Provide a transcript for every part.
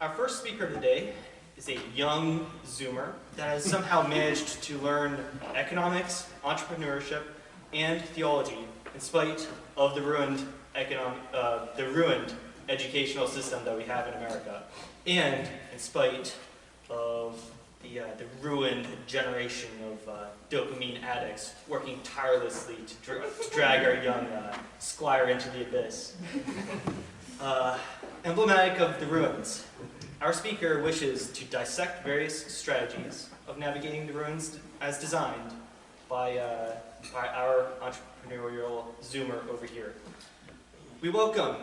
Our first speaker of the day is a young Zoomer that has somehow managed to learn economics, entrepreneurship, and theology in spite of the ruined educational system that we have in America, and in spite of the ruined generation of dopamine addicts working tirelessly to drag our young squire into the abyss. Emblematic of the ruins, our speaker wishes to dissect various strategies of navigating the ruins as designed by our entrepreneurial Zoomer over here. We welcome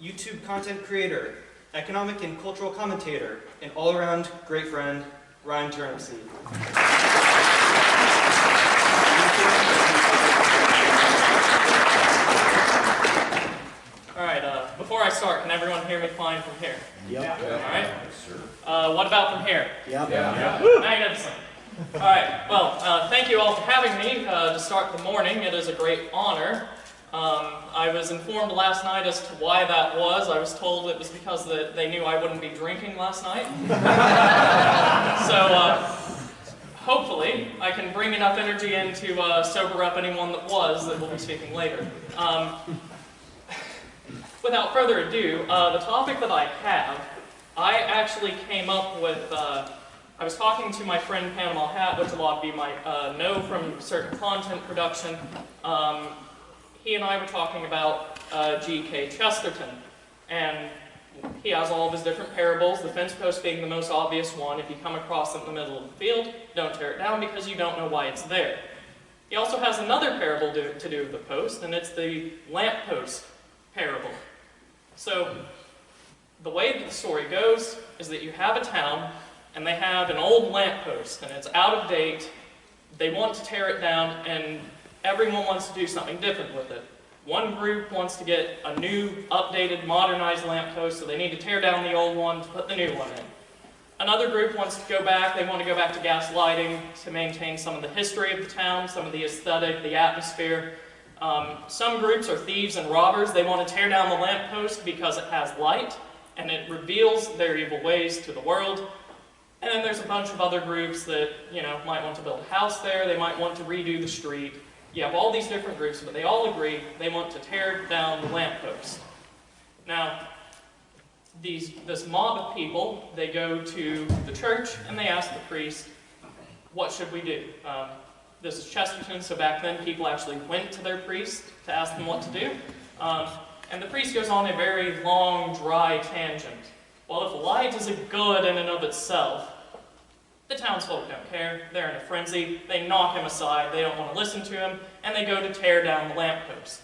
YouTube content creator, economic and cultural commentator, and all-around great friend, Ryan Turnipseed. All right, before I start, can everyone hear me fine from here? Yep. All right. What about from here? Yep. Magnificent. All right, well, thank you all for having me to start the morning. It is a great honor. I was informed last night as to why that was. I was told it was because they knew I wouldn't be drinking last night. So hopefully I can bring enough energy in to sober up anyone that will be speaking later. Without further ado, the topic that I have, I actually came up with, I was talking to my friend Panama Hat, which a lot of you might know from certain content production. He and I were talking about G.K. Chesterton, and he has all of his different parables, the fence post being the most obvious one. If you come across it in the middle of the field, don't tear it down because you don't know why it's there. He also has another parable to do with the post, and it's the lamppost parable. So, the way that the story goes is that you have a town, and they have an old lamppost, and it's out of date. They want to tear it down, and everyone wants to do something different with it. One group wants to get a new, updated, modernized lamppost, so they need to tear down the old one to put the new one in. Another group wants to go back, they want to go back to gas lighting to maintain some of the history of the town, some of the aesthetic, the atmosphere. Some groups are thieves and robbers. They want to tear down the lamppost because it has light, and it reveals their evil ways to the world. And then there's a bunch of other groups that, might want to build a house there, they might want to redo the street. You have all these different groups, but they all agree they want to tear down the lamppost. Now, this mob of people, they go to the church and they ask the priest, what should we do? This is Chesterton, so back then people actually went to their priest to ask them what to do. And the priest goes on a very long, dry tangent. Well, if light is a good in and of itself, the townsfolk don't care. They're in a frenzy. They knock him aside. They don't want to listen to him, and they go to tear down the lamppost.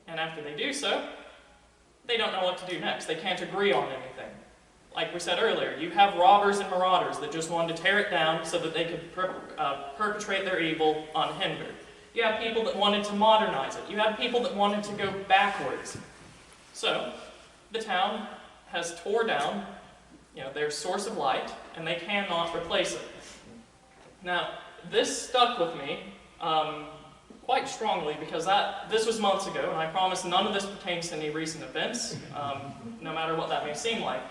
And after they do so, they don't know what to do next. They can't agree on anything. Like we said earlier, you have robbers and marauders that just wanted to tear it down so that they could perpetrate their evil unhindered. You have people that wanted to modernize it. You had people that wanted to go backwards. So, the town has tore down their source of light, and they cannot replace it. Now, this stuck with me quite strongly because this was months ago, and I promise none of this pertains to any recent events, no matter what that may seem like.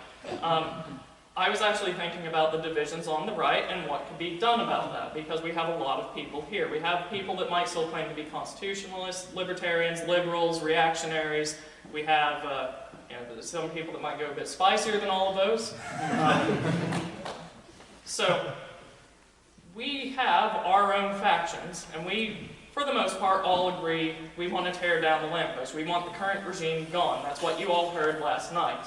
I was actually thinking about the divisions on the right and what could be done about that, because we have a lot of people here. We have people that might still claim to be constitutionalists, libertarians, liberals, reactionaries. We have some people that might go a bit spicier than all of those. So, we have our own factions, and we, for the most part, all agree we want to tear down the lamppost. We want the current regime gone. That's what you all heard last night.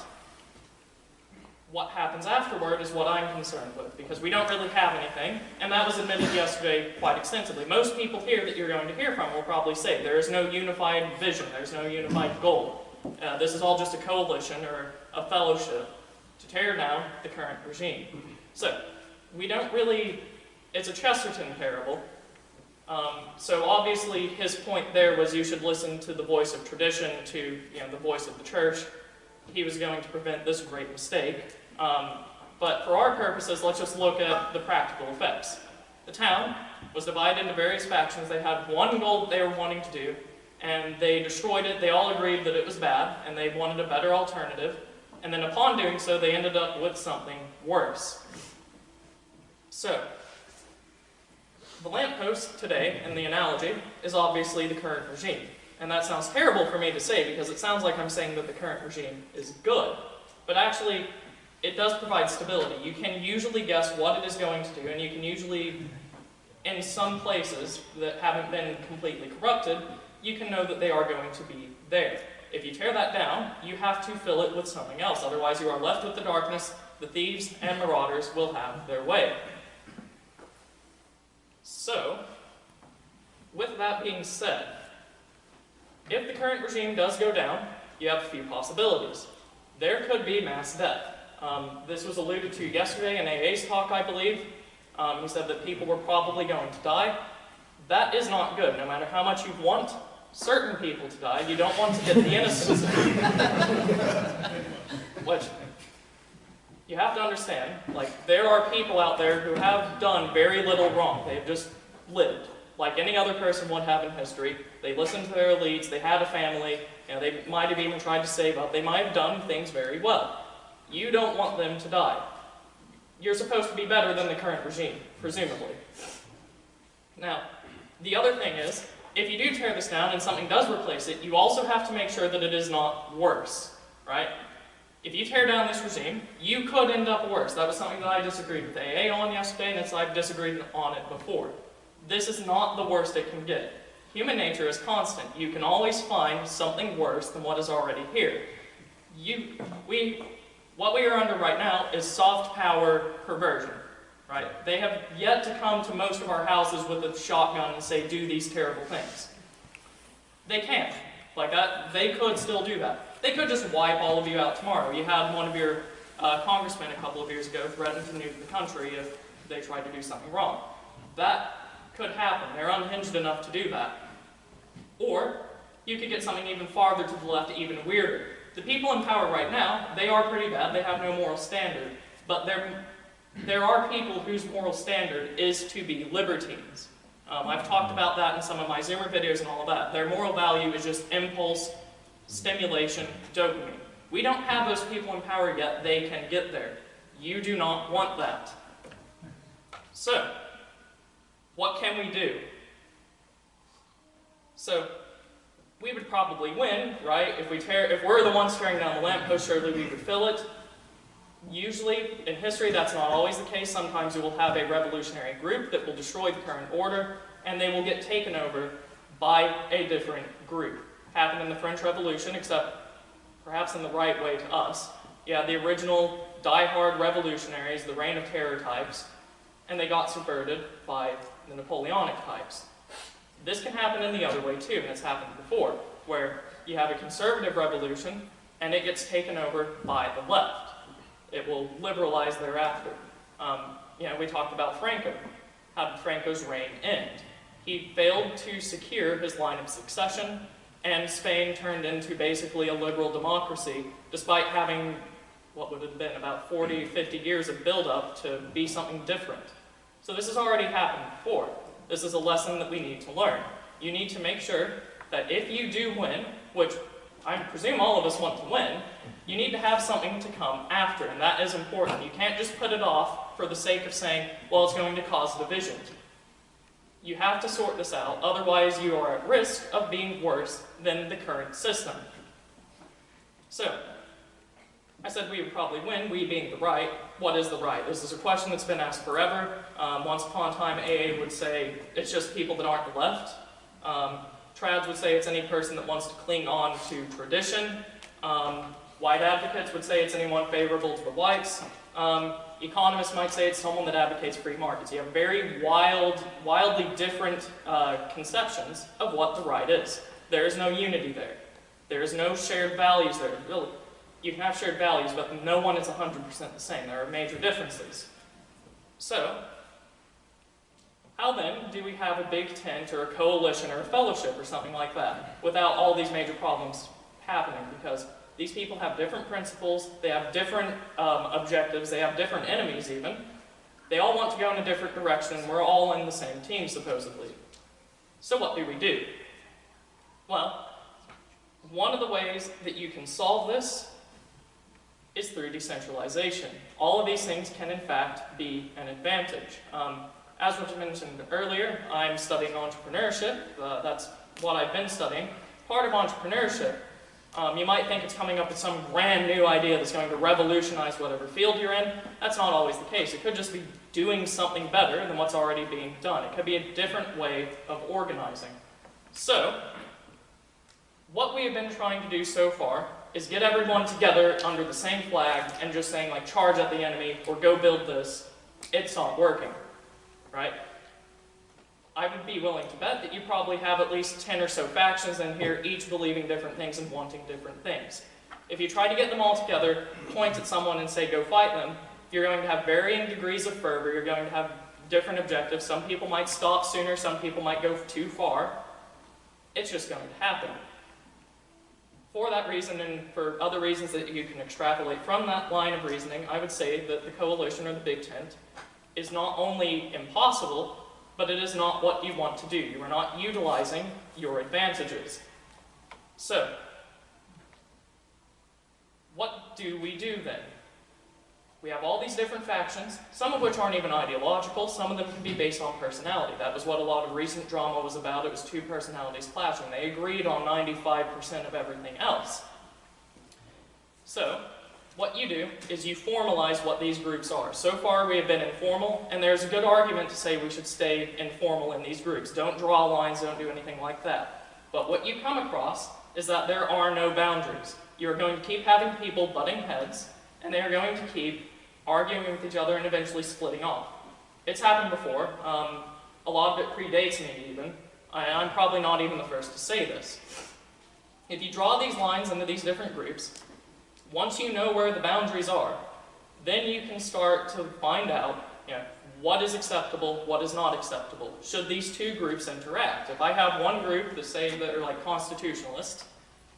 What happens afterward is what I'm concerned with, because we don't really have anything, and that was admitted yesterday quite extensively. Most people here that you're going to hear from will probably say there is no unified vision, there's no unified goal. This is all just a coalition or a fellowship to tear down the current regime. So, we don't really, it's a Chesterton parable, so obviously his point there was you should listen to the voice of tradition, to the voice of the church. He was going to prevent this great mistake. But for our purposes, let's just look at the practical effects. The town was divided into various factions. They had one goal that they were wanting to do, and they destroyed it. They all agreed that it was bad, and they wanted a better alternative. And then upon doing so, they ended up with something worse. So, the lamppost today, in the analogy, is obviously the current regime. And that sounds terrible for me to say because it sounds like I'm saying that the current regime is good. But actually, it does provide stability. You can usually guess what it is going to do, and you can usually, in some places that haven't been completely corrupted, you can know that they are going to be there. If you tear that down, you have to fill it with something else. Otherwise, you are left with the darkness. The thieves and marauders will have their way. So, with that being said, if the current regime does go down, you have a few possibilities. There could be mass death. This was alluded to yesterday in AA's talk, I believe. He said that people were probably going to die. That is not good. No matter how much you want certain people to die, you don't want to get the innocents. Which, you have to understand, like, there are people out there who have done very little wrong. They've just lived, like any other person would have in history. They listened to their elites, they had a family, you know, they might have even tried to save up, they might have done things very well. You don't want them to die. You're supposed to be better than the current regime, presumably. Now, the other thing is, if you do tear this down and something does replace it, you also have to make sure that it is not worse, right? If you tear down this regime, you could end up worse. That was something that I disagreed with AA on yesterday, and I've disagreed on it before. This is not the worst it can get. Human nature is constant. You can always find something worse than what is already here. What we are under right now is soft power perversion, right? They have yet to come to most of our houses with a shotgun and say, do these terrible things. They can't. Like that, they could still do that. They could just wipe all of you out tomorrow. You had one of your congressmen a couple of years ago threaten to nuke the country if they tried to do something wrong. That could happen. They're unhinged enough to do that. Or, you could get something even farther to the left, even weirder. The people in power right now, they are pretty bad. They have no moral standard. But there are people whose moral standard is to be libertines. I've talked about that in some of my Zoomer videos and all of that. Their moral value is just impulse, stimulation, dopamine. We don't have those people in power yet. They can get there. You do not want that. So, what can we do? So, we would probably win, right? If we're the ones tearing down the lamppost, surely we would fill it. Usually, in history, that's not always the case. Sometimes you will have a revolutionary group that will destroy the current order, and they will get taken over by a different group. Happened in the French Revolution, except perhaps in the right way to us. Yeah, the original die-hard revolutionaries, the Reign of Terror types, and they got subverted by the Napoleonic types. This can happen in the other way too, and it's happened before, where you have a conservative revolution, and it gets taken over by the left. It will liberalize thereafter. We talked about Franco. How did Franco's reign end? He failed to secure his line of succession, and Spain turned into basically a liberal democracy, despite having what would have been about 40, 50 years of build-up to be something different. So this has already happened before. This is a lesson that we need to learn. You need to make sure that if you do win, which I presume all of us want to win, you need to have something to come after, and that is important. You can't just put it off for the sake of saying, well, it's going to cause division. You have to sort this out, otherwise you are at risk of being worse than the current system. So, I said we would probably win, we being the right. What is the right? This is a question that's been asked forever. Once upon a time, AA would say it's just people that aren't the left. Trads would say it's any person that wants to cling on to tradition. White advocates would say it's anyone favorable to the whites. Economists might say it's someone that advocates free markets. You have very wildly different conceptions of what the right is. There is no unity there. There is no shared values there. Really, you can have shared values, but no one is 100% the same. There are major differences. So, how then do we have a big tent or a coalition or a fellowship or something like that without all these major problems happening? Because these people have different principles, they have different objectives, they have different enemies even. They all want to go in a different direction, and we're all in the same team, supposedly. So what do we do? Well, one of the ways that you can solve this is through decentralization. All of these things can in fact be an advantage. As was mentioned earlier, I'm studying entrepreneurship. That's what I've been studying. Part of entrepreneurship, you might think it's coming up with some brand new idea that's going to revolutionize whatever field you're in. That's not always the case. It could just be doing something better than what's already being done. It could be a different way of organizing. So, what we have been trying to do so far is get everyone together under the same flag and just saying, like, charge at the enemy or go build this. It's not working, right? I would be willing to bet that you probably have at least 10 or so factions in here, each believing different things and wanting different things. If you try to get them all together, point at someone and say, go fight them, you're going to have varying degrees of fervor, you're going to have different objectives. Some people might stop sooner, some people might go too far. It's just going to happen. For that reason, and for other reasons that you can extrapolate from that line of reasoning, I would say that the coalition or the big tent is not only impossible, but it is not what you want to do. You are not utilizing your advantages. So, what do we do then? We have all these different factions, some of which aren't even ideological, some of them can be based on personality. That was what a lot of recent drama was about. It was two personalities clashing. They agreed on 95% of everything else. So, what you do is you formalize what these groups are. So far we have been informal, and there's a good argument to say we should stay informal in these groups. Don't draw lines, don't do anything like that. But what you come across is that there are no boundaries. You're going to keep having people butting heads, and they are going to keep arguing with each other and eventually splitting off. It's happened before. A lot of it predates me even. I'm probably not even the first to say this. If you draw these lines into these different groups, once you know where the boundaries are, then you can start to find out, what is acceptable, what is not acceptable. Should these two groups interact? If I have one group that say that are like constitutionalists,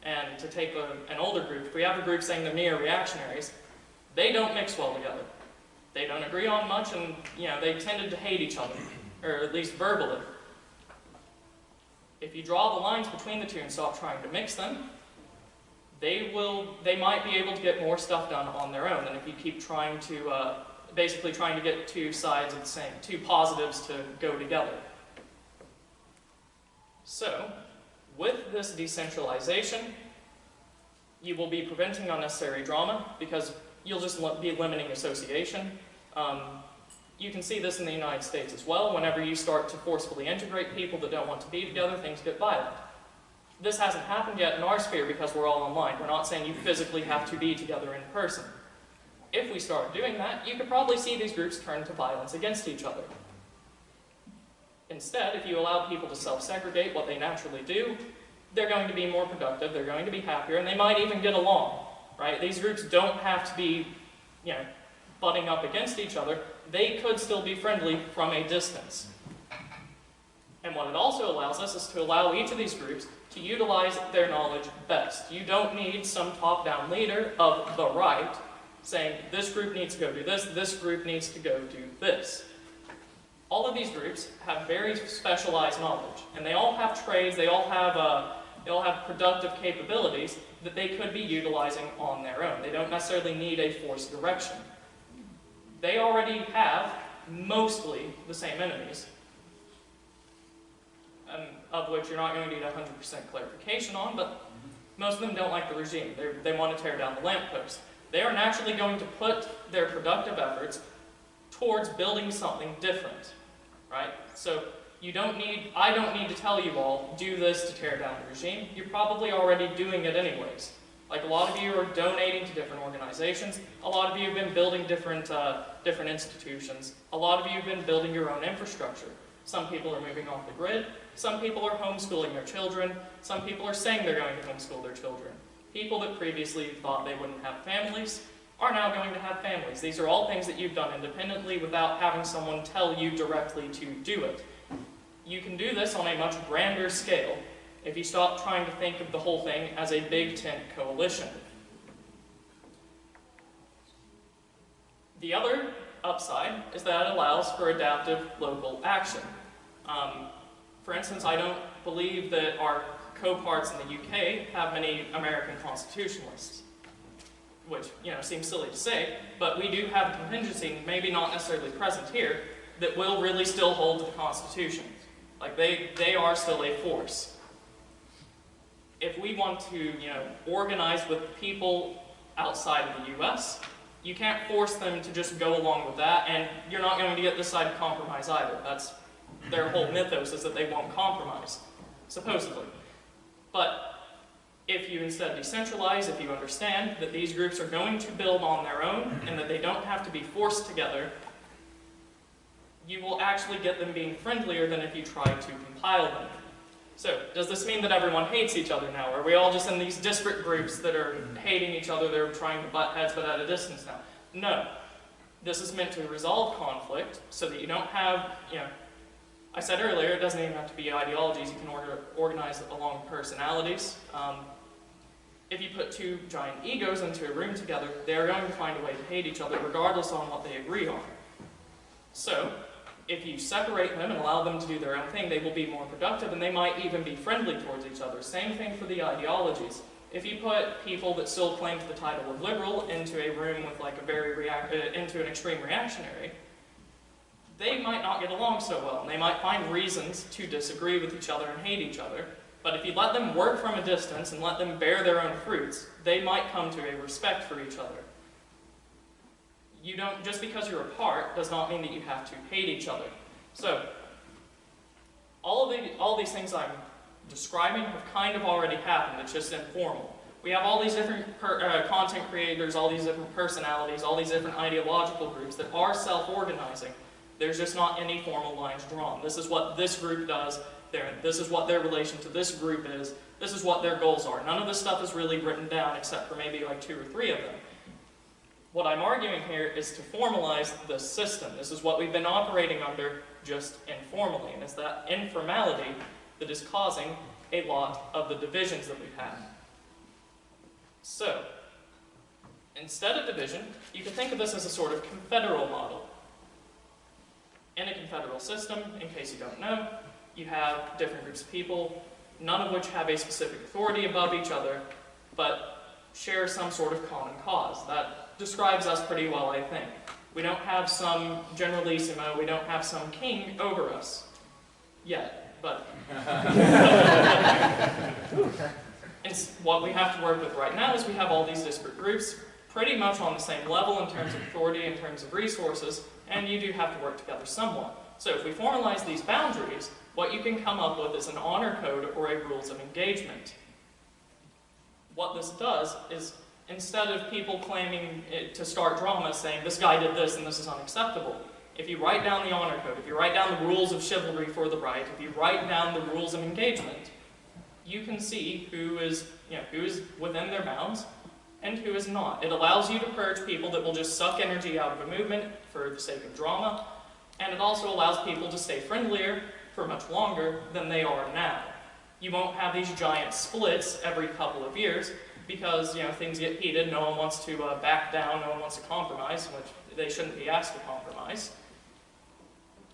and to take an older group, if we have a group saying they're neo-reactionaries, they don't mix well together. They don't agree on much, and they tended to hate each other, or at least verbally. If you draw the lines between the two and stop trying to mix them, they might be able to get more stuff done on their own than if you keep trying to, basically trying to get two sides of the same, two positives to go together. So, with this decentralization, you will be preventing unnecessary drama because you'll just be limiting association. You can see this in the United States as well. Whenever you start to forcefully integrate people that don't want to be together, things get violent. This hasn't happened yet in our sphere because we're all online. We're not saying you physically have to be together in person. If we start doing that, you could probably see these groups turn to violence against each other. Instead, if you allow people to self-segregate what they naturally do, they're going to be more productive, they're going to be happier, and they might even get along, right? These groups don't have to be, butting up against each other. They could still be friendly from a distance. And what it also allows us is to allow each of these groups to utilize their knowledge best. You don't need some top-down leader of the right saying, this group needs to go do this group needs to go do this. All of these groups have very specialized knowledge, and they all have trades, they all have productive capabilities that they could be utilizing on their own. They don't necessarily need a forced direction. They already have mostly the same enemies, of which you're not going to need 100% clarification on, but most of them don't like the regime. They want to tear down the lamppost. They are naturally going to put their productive efforts towards building something different, right? So I don't need to tell you all, do this to tear down the regime. You're probably already doing it anyways. Like a lot of you are donating to different organizations. A lot of you have been building different institutions. A lot of you have been building your own infrastructure. Some people are moving off the grid. Some people are homeschooling their children. Some people are saying they're going to homeschool their children. People that previously thought they wouldn't have families are now going to have families. These are all things that you've done independently without having someone tell you directly to do it. You can do this on a much grander scale if you stop trying to think of the whole thing as a big tent coalition. The other upside is that it allows for adaptive local action. For instance, I don't believe that our co-parts in the UK have many American constitutionalists. which, seems silly to say, but we do have a contingency, maybe not necessarily present here, that will really still hold to the Constitution. Like, they are still a force. If we want to, organize with people outside of the U.S., you can't force them to just go along with that, and you're not going to get this side to compromise either. That's their whole mythos, is that they won't compromise, supposedly. But if you instead decentralize, if you understand that these groups are going to build on their own, and that they don't have to be forced together, you will actually get them being friendlier than if you try to compile them. So, does this mean that everyone hates each other now? Are we all just in these disparate groups that are hating each other, they're trying to butt heads but at a distance now? No. This is meant to resolve conflict so that you don't have, I said earlier, it doesn't even have to be ideologies, you can organize along personalities. If you put two giant egos into a room together, they're going to find a way to hate each other regardless on what they agree on. So, if you separate them and allow them to do their own thing, they will be more productive and they might even be friendly towards each other. Same thing for the ideologies. If you put people that still claim to the title of liberal into a room with like into an extreme reactionary, they might not get along so well, and they might find reasons to disagree with each other and hate each other. But if you let them work from a distance and let them bear their own fruits, they might come to a respect for each other. You don't, just because you're apart does not mean that you have to hate each other. So, all these things I'm describing have kind of already happened, it's just informal. We have all these different content creators, all these different personalities, all these different ideological groups that are self-organizing. There's just not any formal lines drawn. This is what this group does, this is what their relation to this group is, this is what their goals are. None of this stuff is really written down except for maybe like 2 or 3 of them. What I'm arguing here is to formalize the system. This is what we've been operating under just informally, and it's that informality that is causing a lot of the divisions that we've had. So, instead of division, you can think of this as a sort of confederal model. In a confederal system, in case you don't know, you have different groups of people, none of which have a specific authority above each other, but share some sort of common cause. That describes us pretty well, I think. We don't have some generalissimo, we don't have some king over us. Yet, but... And what we have to work with right now is we have all these disparate groups, pretty much on the same level in terms of authority, in terms of resources, and you do have to work together somewhat. So if we formalize these boundaries, what you can come up with is an honor code or a rules of engagement. What this does is, instead of people claiming to start drama saying, this guy did this and this is unacceptable, if you write down the honor code, if you write down the rules of chivalry for the right, if you write down the rules of engagement, you can see who is within their bounds and who is not. It allows you to purge people that will just suck energy out of a movement for the sake of drama, and it also allows people to stay friendlier for much longer than they are now. You won't have these giant splits every couple of years because things get heated, no one wants to back down, no one wants to compromise, which they shouldn't be asked to compromise.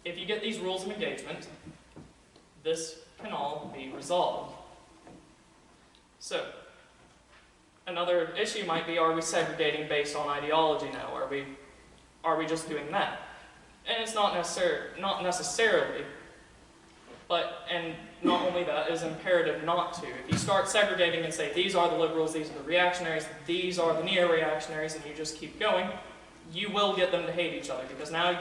If you get these rules of engagement, this can all be resolved. So, another issue might be, are we segregating based on ideology now? Are we just doing that? And it's not necessarily, and not only that, it is imperative not to. If you start segregating and say, these are the liberals, these are the reactionaries, these are the neo-reactionaries, and you just keep going, you will get them to hate each other, because now,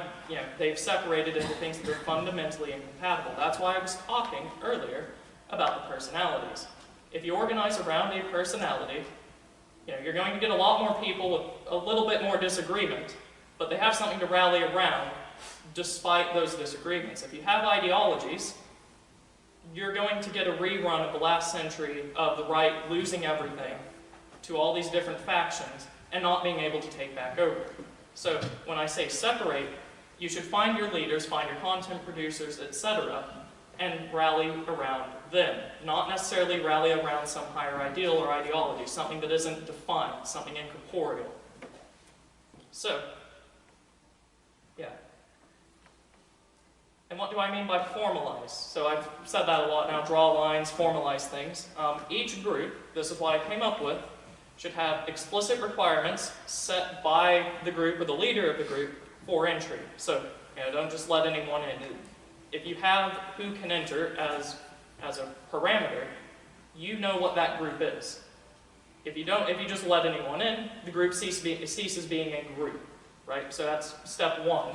they've separated into things that are fundamentally incompatible. That's why I was talking earlier about the personalities. If you organize around a personality, you're going to get a lot more people with a little bit more disagreement, but they have something to rally around despite those disagreements. If you have ideologies, you're going to get a rerun of the last century of the right losing everything to all these different factions and not being able to take back over. So when I say separate, you should find your leaders, find your content producers, etc., and rally around them. Not necessarily rally around some higher ideal or ideology, something that isn't defined, something incorporeal. So, yeah. And what do I mean by formalize? So I've said that a lot now, draw lines, formalize things. Each group, this is what I came up with, should have explicit requirements set by the group or the leader of the group for entry. So, don't just let anyone in. If you have who can enter as a parameter, you know what that group is. If you just let anyone in, the group ceases being a group, right? So that's step one.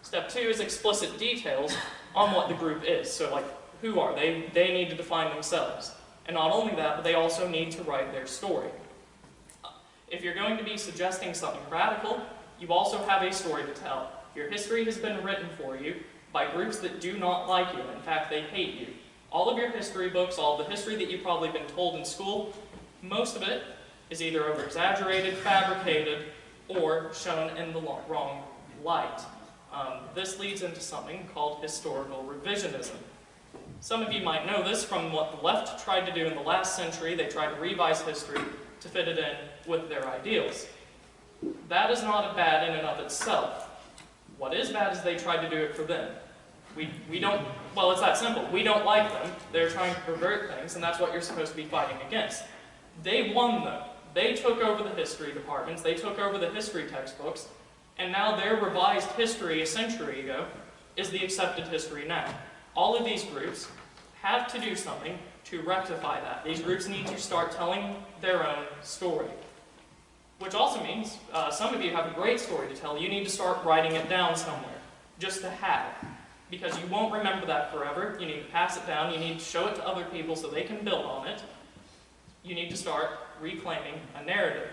Step two is explicit details on what the group is. So like, who are they? They need to define themselves. And not only that, but they also need to write their story. If you're going to be suggesting something radical, you also have a story to tell. Your history has been written for you by groups that do not like you. In fact, they hate you. All of your history books, all of the history that you've probably been told in school, most of it is either over-exaggerated, fabricated, or shown in the wrong light. This leads into something called historical revisionism. Some of you might know this from what the left tried to do in the last century. They tried to revise history to fit it in with their ideals. That is not bad in and of itself. What is bad is they tried to do it for them. We don't, well, it's that simple. We don't like them. They're trying to pervert things, and that's what you're supposed to be fighting against. They won, though. They took over the history departments, they took over the history textbooks, and now their revised history a century ago is the accepted history now. All of these groups have to do something to rectify that. These groups need to start telling their own story. Which also means, some of you have a great story to tell, you need to start writing it down somewhere, just to have. Because you won't remember that forever, you need to pass it down, you need to show it to other people so they can build on it. You need to start reclaiming a narrative.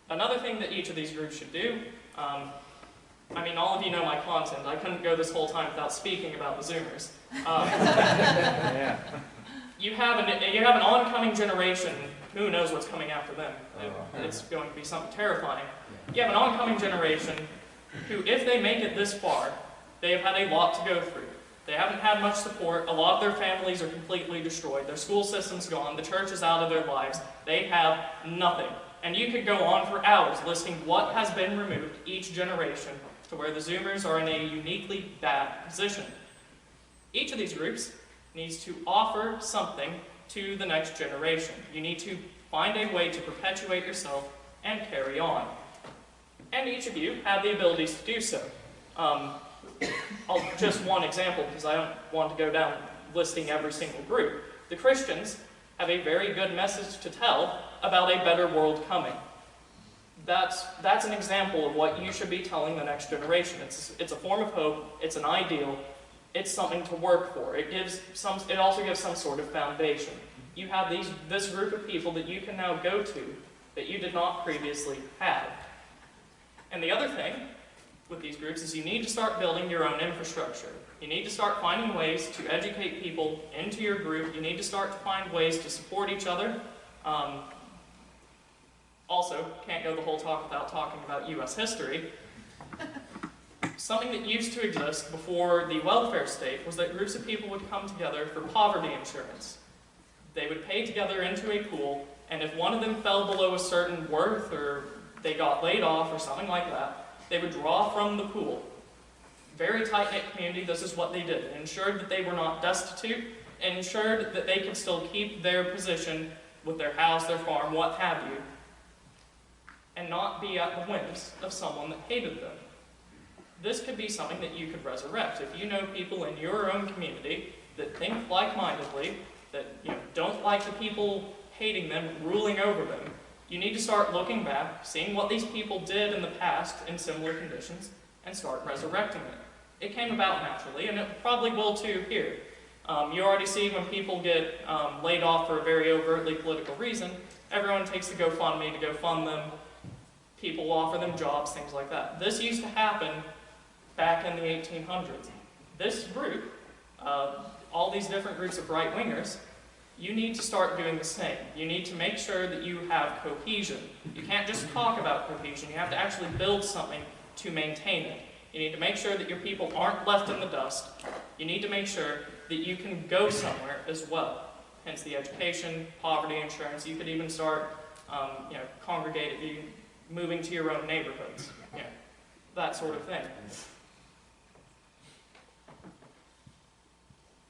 Another thing that each of these groups should do, I mean, all of you know my content. I couldn't go this whole time without speaking about the Zoomers. You have an oncoming generation. Who knows what's coming after them? It's going to be something terrifying. You have an oncoming generation who, if they make it this far, they have had a lot to go through. They haven't had much support. A lot of their families are completely destroyed. Their school system's gone. The church is out of their lives. They have nothing. And you could go on for hours listing what has been removed each generation to where the Zoomers are in a uniquely bad position. Each of these groups needs to offer something to the next generation. You need to find a way to perpetuate yourself and carry on. And each of you have the abilities to do so. Just one example, because I don't want to go down listing every single group. The Christians have a very good message to tell about a better world coming. That's an example of what you should be telling the next generation. It's a form of hope, it's an ideal, it's something to work for. It also gives some sort of foundation. You have this group of people that you can now go to that you did not previously have. And the other thing with these groups is you need to start building your own infrastructure. You need to start finding ways to educate people into your group. You need to start to find ways to support each other. Also, can't go the whole talk without talking about U.S. history. Something that used to exist before the welfare state was that groups of people would come together for poverty insurance. They would pay together into a pool, and if one of them fell below a certain worth or they got laid off or something like that, they would draw from the pool. Very tight-knit community, this is what they did. It ensured that they were not destitute, and ensured that they could still keep their position with their house, their farm, what have you, and not be at the whims of someone that hated them. This could be something that you could resurrect. If you know people in your own community that think like-mindedly, that don't like the people hating them, ruling over them, you need to start looking back, seeing what these people did in the past in similar conditions, and start resurrecting it. It came about naturally, and it probably will too here. You already see when people get laid off for a very overtly political reason, everyone takes the GoFundMe to go fund them. People offer them jobs, things like that. This used to happen back in the 1800s. This group, all these different groups of right-wingers, you need to start doing the same. You need to make sure that you have cohesion. You can't just talk about cohesion. You have to actually build something to maintain it. You need to make sure that your people aren't left in the dust. You need to make sure that you can go somewhere as well. Hence the education, poverty insurance. You could even start congregating, moving to your own neighborhoods. That sort of thing.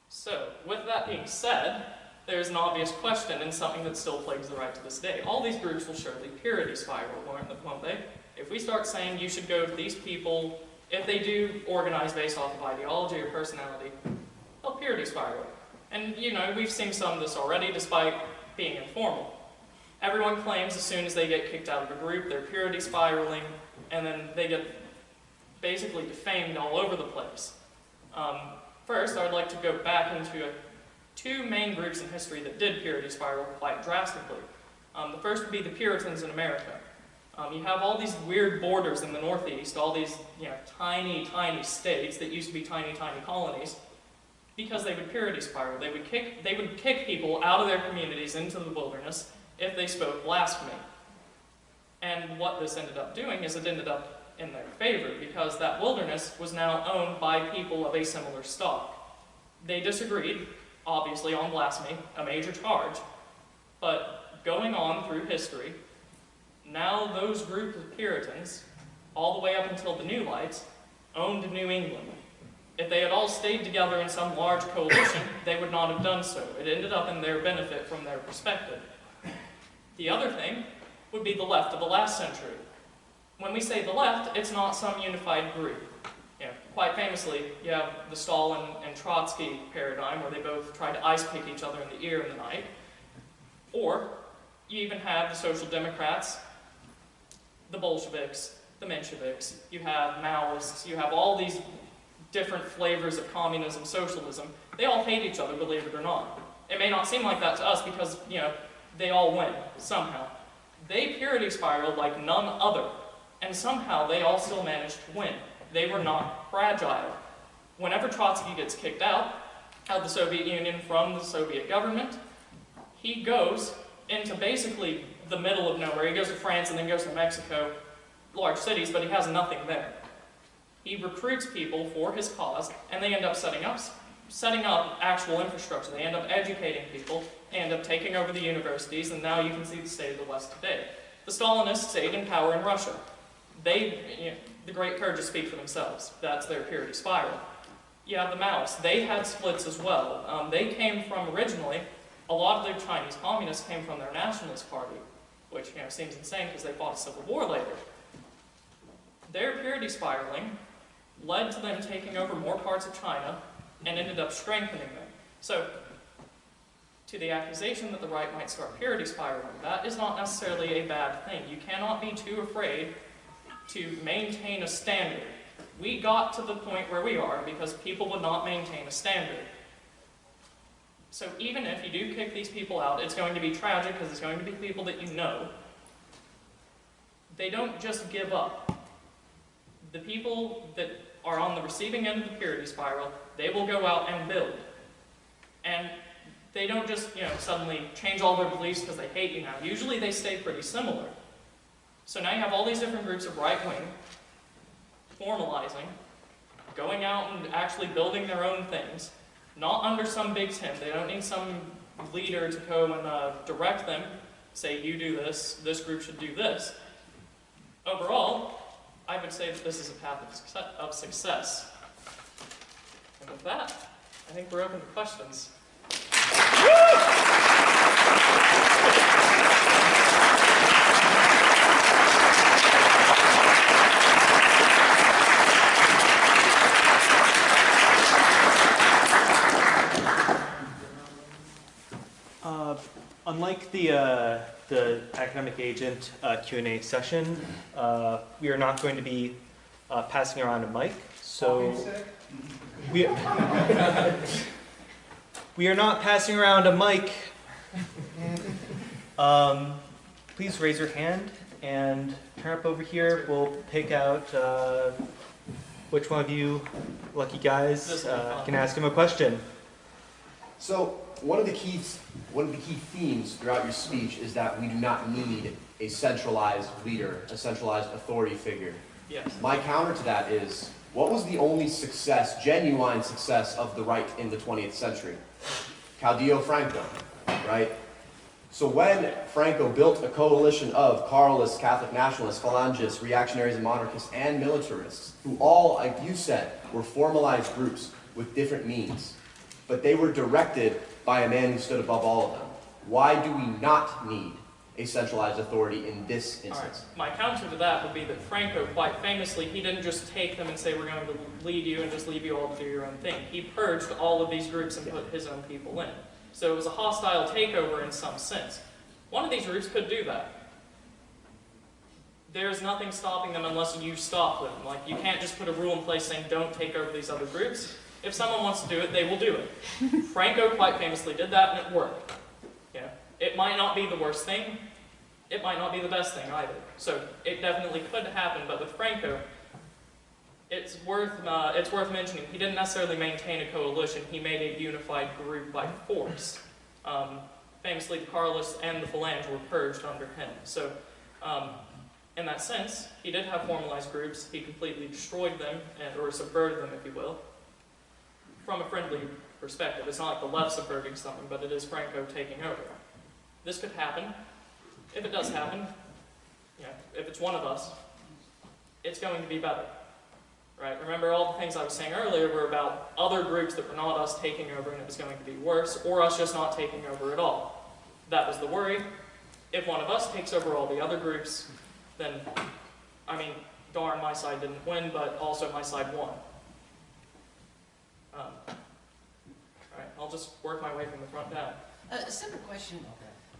So, with that being said, there's an obvious question and something that still plagues the right to this day. All these groups will surely purity spiral, won't they? If we start saying you should go to these people, if they do organize based off of ideology or personality, they'll purity spiral. And, you know, we've seen some of this already despite being informal. Everyone claims as soon as they get kicked out of a group, they're purity spiraling, and then they get basically defamed all over the place. First, I would like to go back into two main groups in history that did purity spiral quite drastically. The first would be the Puritans in America. You have all these weird borders in the Northeast, all these tiny, tiny states that used to be tiny, tiny colonies, because they would purity spiral. They would kick people out of their communities into the wilderness if they spoke blasphemy. And what this ended up doing is it ended up in their favor, because that wilderness was now owned by people of a similar stock. They disagreed, obviously, on blasphemy, a major charge, but going on through history, now those group of Puritans, all the way up until the New Lights, owned New England. If they had all stayed together in some large coalition, they would not have done so. It ended up in their benefit from their perspective. The other thing would be the left of the last century. When we say the left, it's not some unified group. Quite famously, you have the Stalin and Trotsky paradigm, where they both tried to ice pick each other in the ear in the night. Or you even have the Social Democrats, the Bolsheviks, the Mensheviks, you have Maoists, you have all these different flavors of communism, socialism. They all hate each other, believe it or not. It may not seem like that to us because, they all win somehow. They purity spiraled like none other, and somehow they all still managed to win. They were not fragile. Whenever Trotsky gets kicked out of the Soviet Union from the Soviet government, he goes into basically the middle of nowhere. He goes to France and then goes to Mexico, large cities, but he has nothing there. He recruits people for his cause, and they end up setting up actual infrastructure. They end up educating people, they end up taking over the universities, and now you can see the state of the West today. The Stalinists stayed in power in Russia. The Great Purges speak for themselves. That's their purity spiral. You have the Maoists. They had splits as well. They came from, originally, a lot of the Chinese communists came from their nationalist party, which seems insane because they fought a civil war later. Their purity spiraling led to them taking over more parts of China and ended up strengthening them. So, to the accusation that the right might start purity spiraling, that is not necessarily a bad thing. You cannot be too afraid to maintain a standard. We got to the point where we are because people would not maintain a standard. So even if you do kick these people out, it's going to be tragic because it's going to be people that you know. They don't just give up. The people that are on the receiving end of the purity spiral, they will go out and build. And they don't just, suddenly change all their beliefs because they hate you now. Usually they stay pretty similar. So now you have all these different groups of right wing, formalizing, going out and actually building their own things, not under some big tent. They don't need some leader to go and direct them, say you do this, this group should do this. Overall, I would say that this is a path of success. And with that, I think we're open to questions. Unlike the academic agent Q&A session, we are not going to be passing around a mic. So we are not passing around a mic. Please raise your hand and turn up over here. We'll pick out which one of you lucky guys can ask him a question. So one of the key themes throughout your speech is that we do not need a centralized leader, a centralized authority figure. Yes. My counter to that is, what was the only success, genuine success of the right in the 20th century? Caudillo Franco, right? So when Franco built a coalition of Carlists, Catholic nationalists, phalangists, reactionaries and monarchists, and militarists, who all, like you said, were formalized groups with different means, but they were directed by a man who stood above all of them. Why do we not need a centralized authority in this instance? My counter to that would be that Franco, quite famously, he didn't just take them and say, we're going to lead you and just leave you all to do your own thing. He purged all of these groups and put his own people in. So it was a hostile takeover in some sense. One of these groups could do that. There's nothing stopping them unless you stop them. Like, you can't just put a rule in place saying, don't take over these other groups. If someone wants to do it, they will do it. Franco quite famously did that, and it worked. You know, it might not be the worst thing. It might not be the best thing either. So it definitely could happen, but with Franco, it's worth mentioning, he didn't necessarily maintain a coalition. He made a unified group by force. Famously, the Carlists and the Phalange were purged under him. So in that sense, he did have formalized groups. He completely destroyed them, or subverted them, if you will, from a friendly perspective. It's not like the left subverting something, but it is Franco taking over. This could happen. If it does happen, you know, if it's one of us, it's going to be better. Right? Remember, all the things I was saying earlier were about other groups that were not us taking over and it was going to be worse, or us just not taking over at all. That was the worry. If one of us takes over all the other groups, then, I mean, darn, my side didn't win, but also my side won. Alright, I'll just work my way from the front down. A simple question.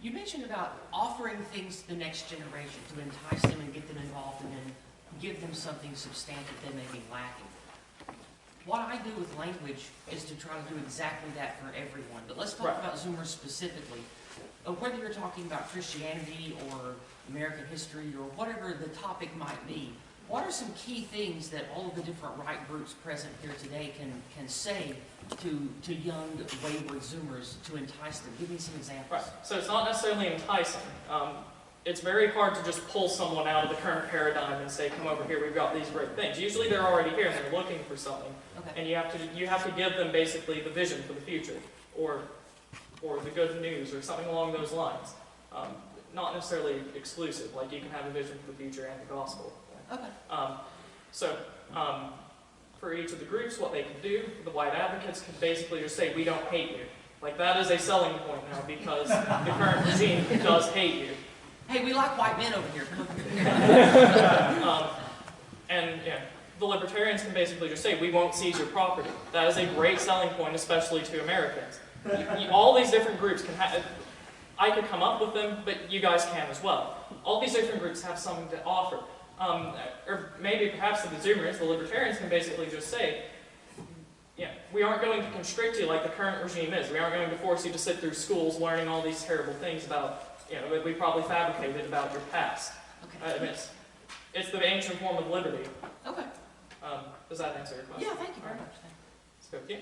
You mentioned about offering things to the next generation to entice them and get them involved and then give them something substantive they may be lacking. What I do with language is to try to do exactly that for everyone. But let's talk about Zoomers specifically. Whether you're talking about Christianity or American history or whatever the topic might be, what are some key things that all of the different right groups present here today can say to young, wayward Zoomers to entice them? Give me some examples. Right. So it's not necessarily enticing. It's very hard to just pull someone out of the current paradigm and say, come over here, we've got these great things. Usually they're already here and they're looking for something. Okay. And you have to give them basically the vision for the future, or the good news, or something along those lines. Not necessarily exclusive, like you can have a vision for the future and the gospel. Okay. For each of the groups, what they can do, the white advocates can basically just say, we don't hate you. Like, that is a selling point now, because the current regime does hate you. Hey, we like white men over here. Come over here. The libertarians can basically just say, we won't seize your property. That is a great selling point, especially to Americans. All these different groups can have, I could come up with them, but you guys can as well. All these different groups have something to offer. Or maybe perhaps the Zoomers, the libertarians, can basically just say, we aren't going to constrict you like the current regime is. We aren't going to force you to sit through schools learning all these terrible things about, that we probably fabricated about your past. Okay. It's the ancient form of liberty. Okay. Does that answer your question? Yeah, thank you very much. Let's go with you.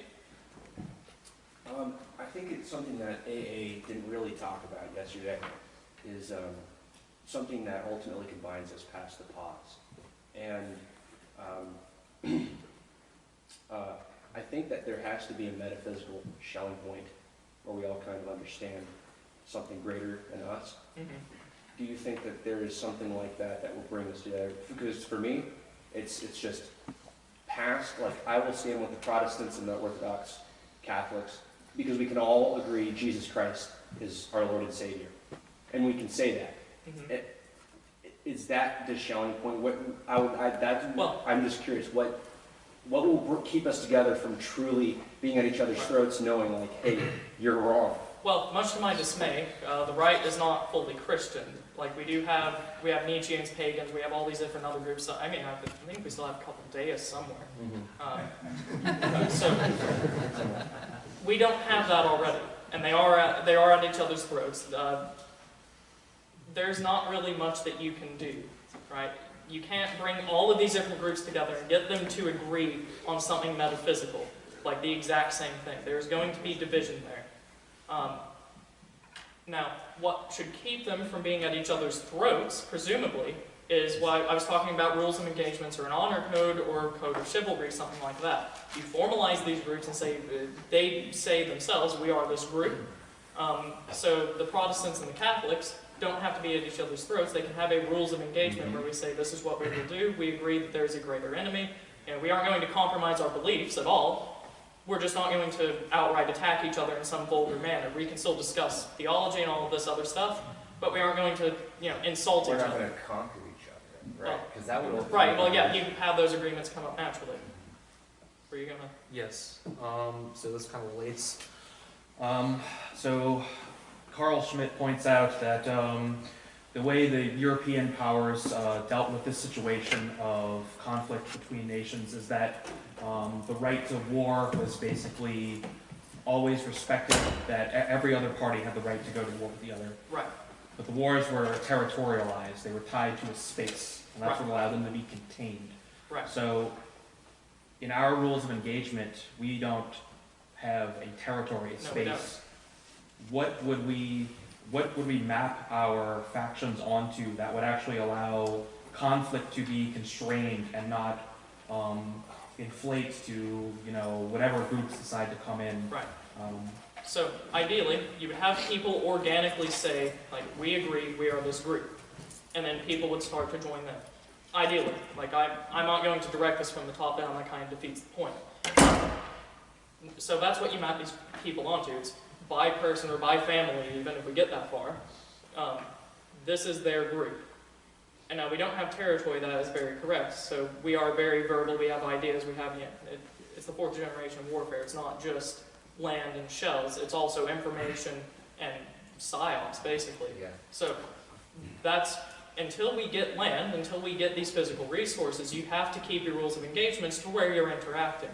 I think it's something that AA didn't really talk about yesterday, is something that ultimately combines us past the pause. And I think that there has to be a metaphysical Schelling point where we all kind of understand something greater than us. Mm-hmm. Do you think that there is something like that that will bring us together? Because for me, it's just past, like I will stand with the Protestants and the Orthodox Catholics because we can all agree Jesus Christ is our Lord and Savior. And we can say that. Mm-hmm. Is that the Schelling point? I'm just curious, what will keep us together from truly being at each other's throats, knowing like, hey, you're wrong? Well, much to my dismay, the right is not fully Christian. Like we have Nietzscheans, pagans, we have all these different other groups. I think we still have a couple of deists somewhere. Mm-hmm. So we don't have that already, and they are at each other's throats. There's not really much that you can do, right? You can't bring all of these different groups together and get them to agree on something metaphysical, like the exact same thing. There's going to be division there. Now, what should keep them from being at each other's throats, presumably, is why I was talking about rules of engagements or an honor code or a code of chivalry, something like that. You formalize these groups and say, they say themselves, we are this group. So the Protestants and the Catholics don't have to be at each other's throats. They can have a rules of engagement where we say, this is what we will do. We agree that there's a greater enemy. We aren't going to compromise our beliefs at all, we're just not going to outright attack each other in some vulgar manner. We can still discuss theology and all of this other stuff, but we aren't going to, insult We're each not other. going to conquer each other, right? Because that would ultimately... Right, well, yeah, you have those agreements come up naturally. Were you gonna? Yes. So this kind of relates. So Carl Schmitt points out that the way the European powers dealt with this situation of conflict between nations is that the right to war was basically always respected, that every other party had the right to go to war with the other. Right. But the wars were territorialized. They were tied to a space, and that's what allowed them to be contained. Right. So in our rules of engagement, we don't have a territory, a No, we don't. space. What would we map our factions onto that would actually allow conflict to be constrained and not inflate to, whatever groups decide to come in? Right. So ideally, you would have people organically say, like, we agree, we are this group. And then people would start to join them. Ideally. Like, I'm not going to direct this from the top down, that kind of defeats the point. So that's what you map these people onto. It's by person or by family, even if we get that far. This is their group. And now we don't have territory, that is very correct. So we are very verbal, we have ideas, we have, it's the fourth generation of warfare. It's not just land and shells, it's also information and psyops, basically. Yeah. So that's, until we get land, until we get these physical resources, you have to keep your rules of engagements to where you're interacting.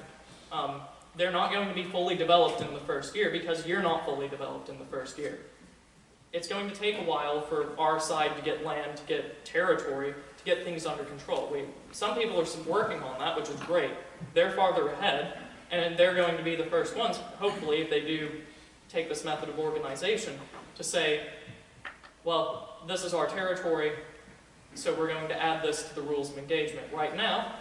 They're not going to be fully developed in the first year because you're not fully developed in the first year. It's going to take a while for our side to get land, to get territory, to get things under control. Some people are working on that, which is great. They're farther ahead, and they're going to be the first ones, hopefully, if they do take this method of organization, to say, well, this is our territory, so we're going to add this to the rules of engagement. Right now,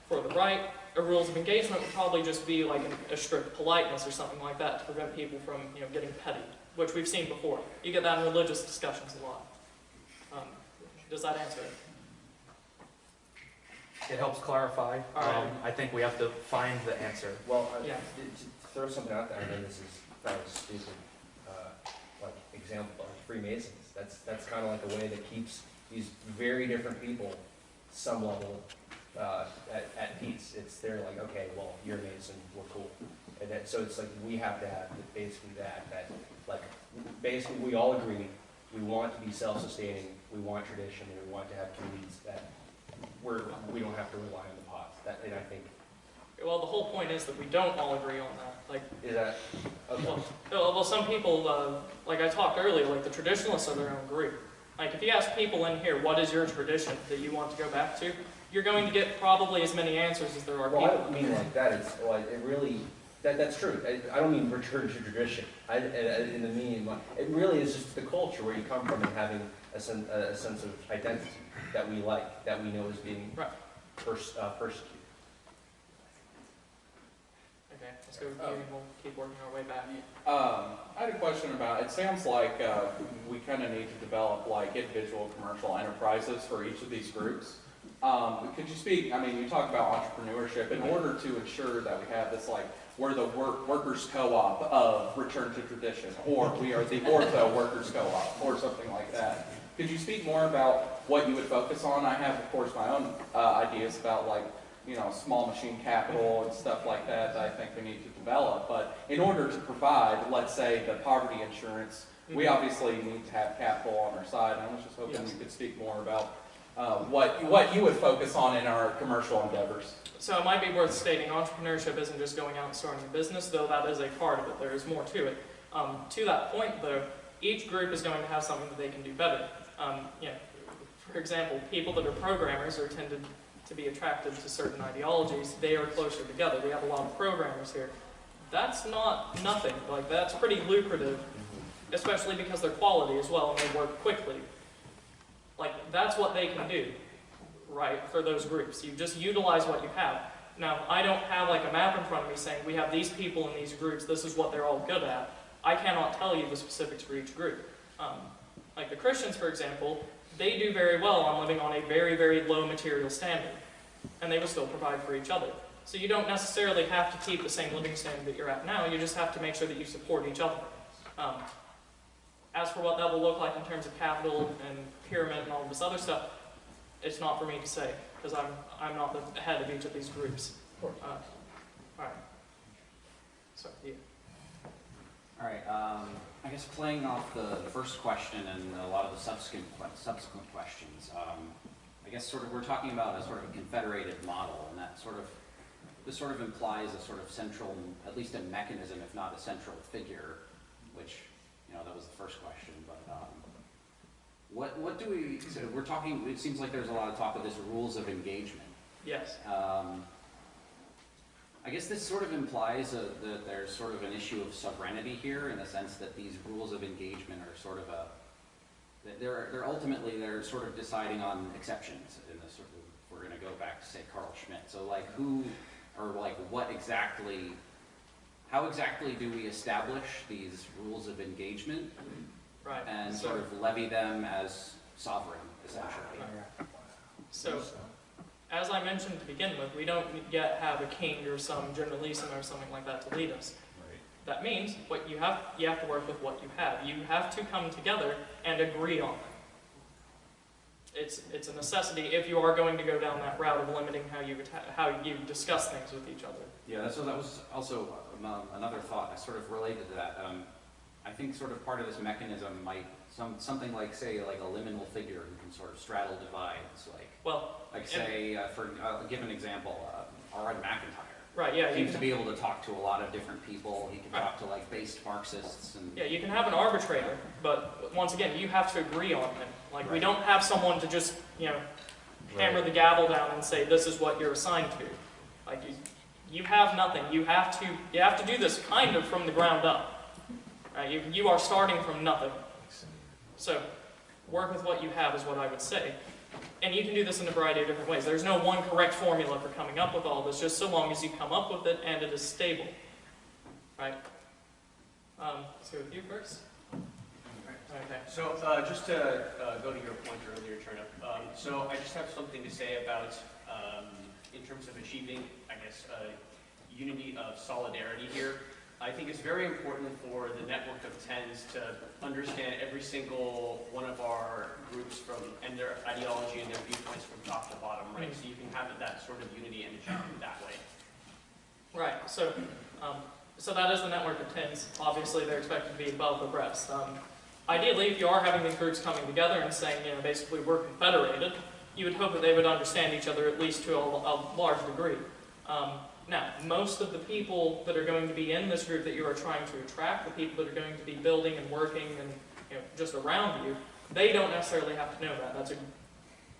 for the right, a rules of engagement would probably just be like a strict politeness or something like that to prevent people from, getting petty, which we've seen before. You get that in religious discussions a lot. Does that answer it? It helps clarify. All right. I think we have to find the answer. Well, Yeah. to throw something out there, I know this is kind of a stupid example, but like Freemasons, that's kind of like a way that keeps these very different people some level at peace. It's they're like, okay, well, you're a Mason, we're cool. And so it's like we have to have basically that like basically we all agree we want to be self-sustaining, we want tradition, and we want to have communities that we don't have to rely on the pots. And I think. Well, the whole point is that we don't all agree on that. Like, Is that okay? well, some people, like I talked earlier, like the traditionalists are their own group. Like, if you ask people in here, what is your tradition that you want to go back to, you're going to get probably as many answers as there are Well, I people. don't mean like that. It's like it really. That's true. I don't mean return to tradition. In the meaning, it really is just the culture where you come from and having a sense of identity that we like, that we know is being Right. persecuted. Okay, let's go with you and we'll keep working our way back. I had a question about, it sounds like we kind of need to develop like individual commercial enterprises for each of these groups. Could you speak, you talk about entrepreneurship, in order to ensure that we have this like, we're the workers co-op of return to tradition, or we are the ortho workers co-op, or something like that. Could you speak more about what you would focus on? I have, of course, my own ideas about like, small machine capital and stuff like that I think we need to develop. But in order to provide, let's say, the poverty insurance, we obviously need to have capital on our side. And I was just hoping you could speak more about what you would focus on in our commercial endeavors. So it might be worth stating, entrepreneurship isn't just going out and starting a business, though that is a part of it. There is more to it. To that point, though, each group is going to have something that they can do better. For example, people that are programmers are tended to be attracted to certain ideologies. They are closer together. We have a lot of programmers here. That's not nothing. Like, that's pretty lucrative, especially because they're quality as well and they work quickly. Like, that's what they can do, right, for those groups. You just utilize what you have. Now, I don't have like a map in front of me saying we have these people in these groups, this is what they're all good at. I cannot tell you the specifics for each group. Like the Christians, for example, they do very well on living on a very, very low material standard, and they will still provide for each other. So you don't necessarily have to keep the same living standard that you're at now, you just have to make sure that you support each other. As for what that will look like in terms of capital and pyramid and all this other stuff, it's not for me to say, because I'm not the head of each of these groups. Alright. So, yeah. All right, I guess playing off the first question and a lot of the subsequent questions, I guess sort of we're talking about a sort of a confederated model, and that sort of, this sort of implies a sort of central, at least a mechanism, if not a central figure, which, you know, that was the first question, but what do we, so we're talking, it seems like there's a lot of talk of this rules of engagement. Yes. I guess this sort of implies that there's sort of an issue of sovereignty here, in the sense that these rules of engagement are sort of they're ultimately sort of deciding on exceptions in this sort of, if we're going to go back to say Carl Schmitt. So like who, or like what exactly, how exactly do we establish these rules of engagement? Right. And sort of levy them as sovereign, essentially. Right. So, as I mentioned to begin with, we don't yet have a king or some generalissimo or something like that to lead us. Right. That means what you have to work with what you have. You have to come together and agree on it. It's a necessity if you are going to go down that route of limiting how you discuss things with each other. Yeah, so that was also another thought I sort of related to that. I think sort of part of this mechanism might, something like, say, like a liminal figure who can sort of straddle divides, like say, I'll give an example, R.N. McIntyre. Right, yeah. Seems to be able to talk to a lot of different people. He can talk to like based Marxists and. Yeah, you can have an arbitrator, but once again, you have to agree on it. Like, we don't have someone to just, hammer the gavel down and say, this is what you're assigned to. Like, you have nothing. You have to do this kind of from the ground up. Right? You are starting from nothing. So, work with what you have is what I would say. And you can do this in a variety of different ways. There's no one correct formula for coming up with all this, just so long as you come up with it and it is stable. Right? So with you first. Okay. So just to go to your point earlier, Turnip, so I just have something to say about, in terms of achieving, I guess, unity of solidarity here. I think it's very important for the network of tens to understand every single one of our groups and their ideology and their viewpoints from top to bottom, right? So you can have that sort of unity and achievement that way. Right. So, so that is the network of tens. Obviously, they're expected to be above abreast. Ideally, if you are having these groups coming together and saying, basically we're confederated, you would hope that they would understand each other at least to a large degree. Now, most of the people that are going to be in this group that you are trying to attract, the people that are going to be building and working and just around you, they don't necessarily have to know that. That's a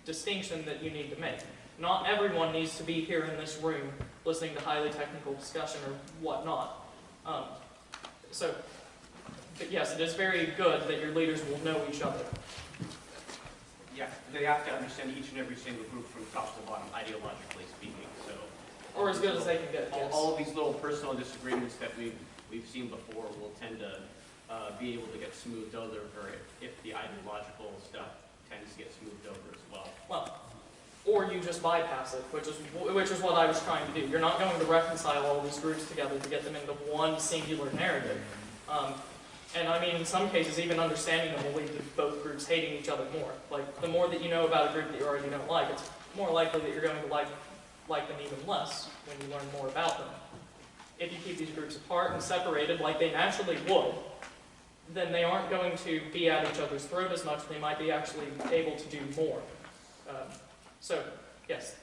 distinction that you need to make. Not everyone needs to be here in this room listening to highly technical discussion or whatnot. But yes, it is very good that your leaders will know each other. Yeah, they have to understand each and every single group from top to bottom, ideologically speaking. So, or as good as they can get. Yes. All of these little personal disagreements that we've seen before will tend to be able to get smoothed over if the ideological stuff tends to get smoothed over as well. Well, or you just bypass it, which is what I was trying to do. You're not going to reconcile all these groups together to get them into one singular narrative. And I mean, in some cases, even understanding them will lead to both groups hating each other more. Like, the more that you know about a group that you already don't like, it's more likely that you're going to like them even less when you learn more about them. If you keep these groups apart and separated like they naturally would, then they aren't going to be at each other's throat as much. They might be actually able to do more. So, yes,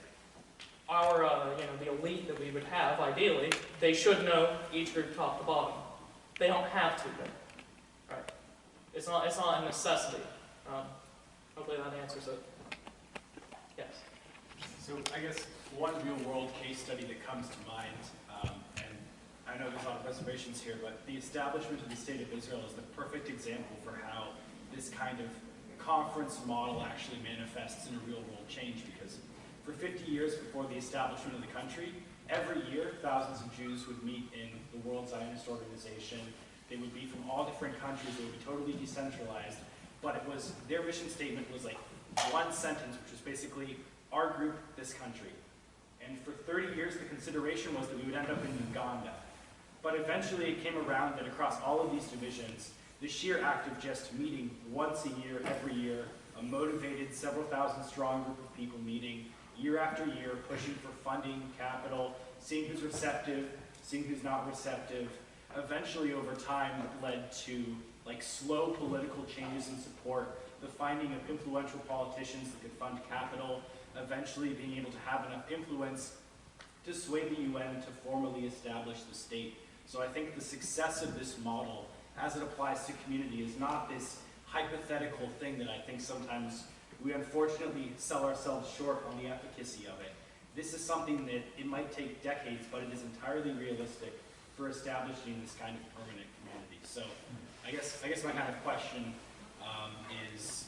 our, the elite that we would have, ideally, they should know each group top to bottom. They don't have to, though. Right? It's not a necessity. Hopefully that answers it. Yes. So I guess one real-world case study that comes to mind, and I know there's a lot of reservations here, but the establishment of the State of Israel is the perfect example for how this kind of conference model actually manifests in a real-world change, because for 50 years before the establishment of the country, every year thousands of Jews would meet in the World Zionist Organization. They would be from all different countries. They would be totally decentralized, but it was, their mission statement was like one sentence, which was basically, our group, this country. And for 30 30 years, the consideration was that we would end up in Uganda. But eventually it came around that across all of these divisions, the sheer act of just meeting once a year, every year, a motivated, several thousand strong group of people meeting year after year, pushing for funding, capital, seeing who's receptive, seeing who's not receptive, eventually over time led to like slow political changes in support, the finding of influential politicians that could fund capital, eventually being able to have enough influence to sway the UN to formally establish the state. So I think the success of this model, as it applies to community, is not this hypothetical thing that I think sometimes we unfortunately sell ourselves short on the efficacy of it. This is something that it might take decades, but it is entirely realistic for establishing this kind of permanent community. So I guess my kind of question is,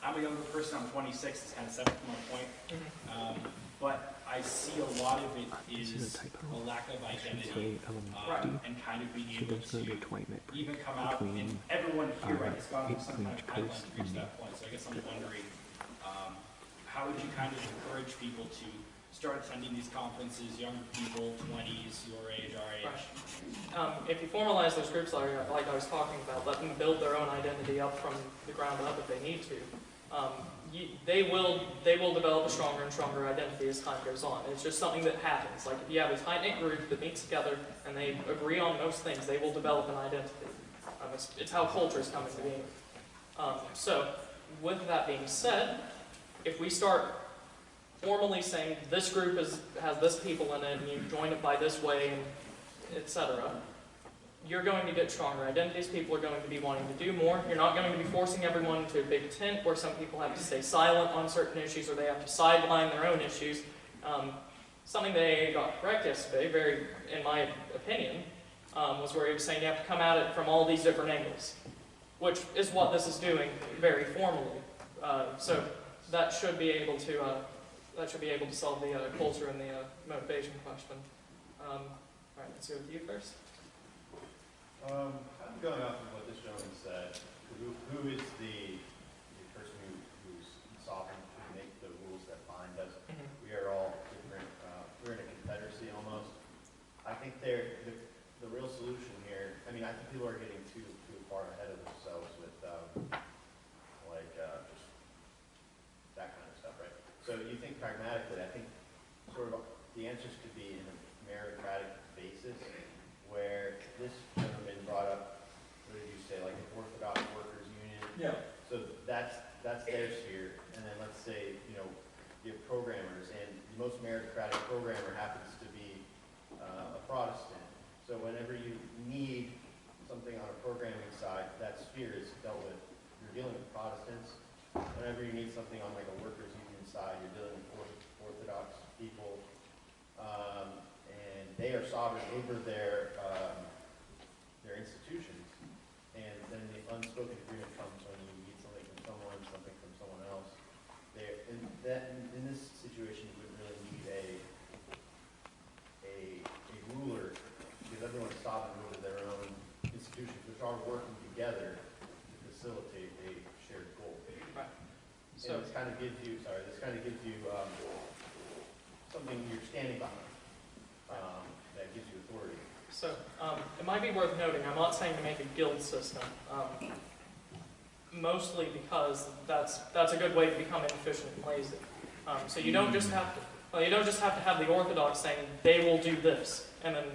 I'm a younger person, I'm 26, it's kind of separate from my point, but I see a lot of it is a lack of identity and kind of being able to even come out, and everyone here right, has gone through some kind of pipeline to reach that point. So I guess I'm wondering, how would you kind of encourage people to start attending these conferences, younger people, 20s, your age, our age? Right. If you formalize those groups like I was talking about, let them build their own identity up from the ground up if they need to. They will develop a stronger and stronger identity as time goes on. It's just something that happens. Like if you have a tight-knit group that meets together and they agree on most things, they will develop an identity. It's how cultures come into being. So with that being said, if we start formally saying this group has this people in it and you join it by this way, and etc., you're going to get stronger identities. People are going to be wanting to do more. You're not going to be forcing everyone into a big tent where some people have to stay silent on certain issues or they have to sideline their own issues. Something they got correct yesterday, very, in my opinion, was where he was saying you have to come at it from all these different angles, which is what this is doing very formally. So that should be able to solve the culture and the motivation question. All right, let's go with you first. I'm going off of what this gentleman said. Who is the person who's sovereign to make the rules that bind us? We are all different. We're in a confederacy almost. I think the real solution here. I mean, I think people are getting too far ahead of themselves with just that kind of stuff, right? So you think pragmatically. I think sort of the answers could be in a meritocratic basis, where this gentleman brought up, what did you say, like an Orthodox Workers Union? Yeah. So that's their sphere, and then let's say, you have programmers, and the most meritocratic programmer happens to be a Protestant. So whenever you need something on a programming side, that sphere is dealt with. You're dealing with Protestants. Whenever you need something on like a workers union side, you're dealing with Orthodox people. And they are sovereign over their institutions, and then the unspoken agreement comes when you need something from someone else. In this situation, you wouldn't really need a ruler, because everyone's sovereign over their own institutions, which are working together to facilitate a shared goal. Right. So this kind of gives you something you're standing behind. That gives you authority. So it might be worth noting, I'm not saying to make a guild system, mostly because that's a good way to become inefficient and lazy. So you don't just have to have the Orthodox saying they will do this, and then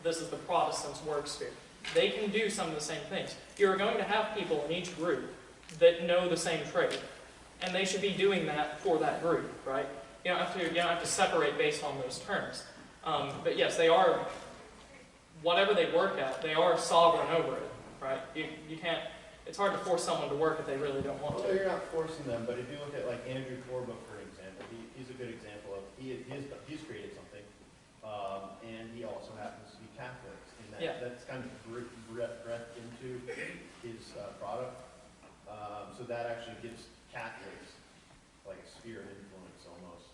this is the Protestants' work sphere. They can do some of the same things. You're going to have people in each group that know the same trade, and they should be doing that for that group, right? You don't have to separate based on those terms. But yes, they are, whatever they work at, they are sovereign over it, right? You can't, it's hard to force someone to work if they really don't want to. Well, you're not forcing them, but if you look at like Andrew Corbo, for example, he's a good example of, he's created something, and he also happens to be Catholic, and that's kind of breathed into his product. So that actually gives Catholics like a sphere of influence almost.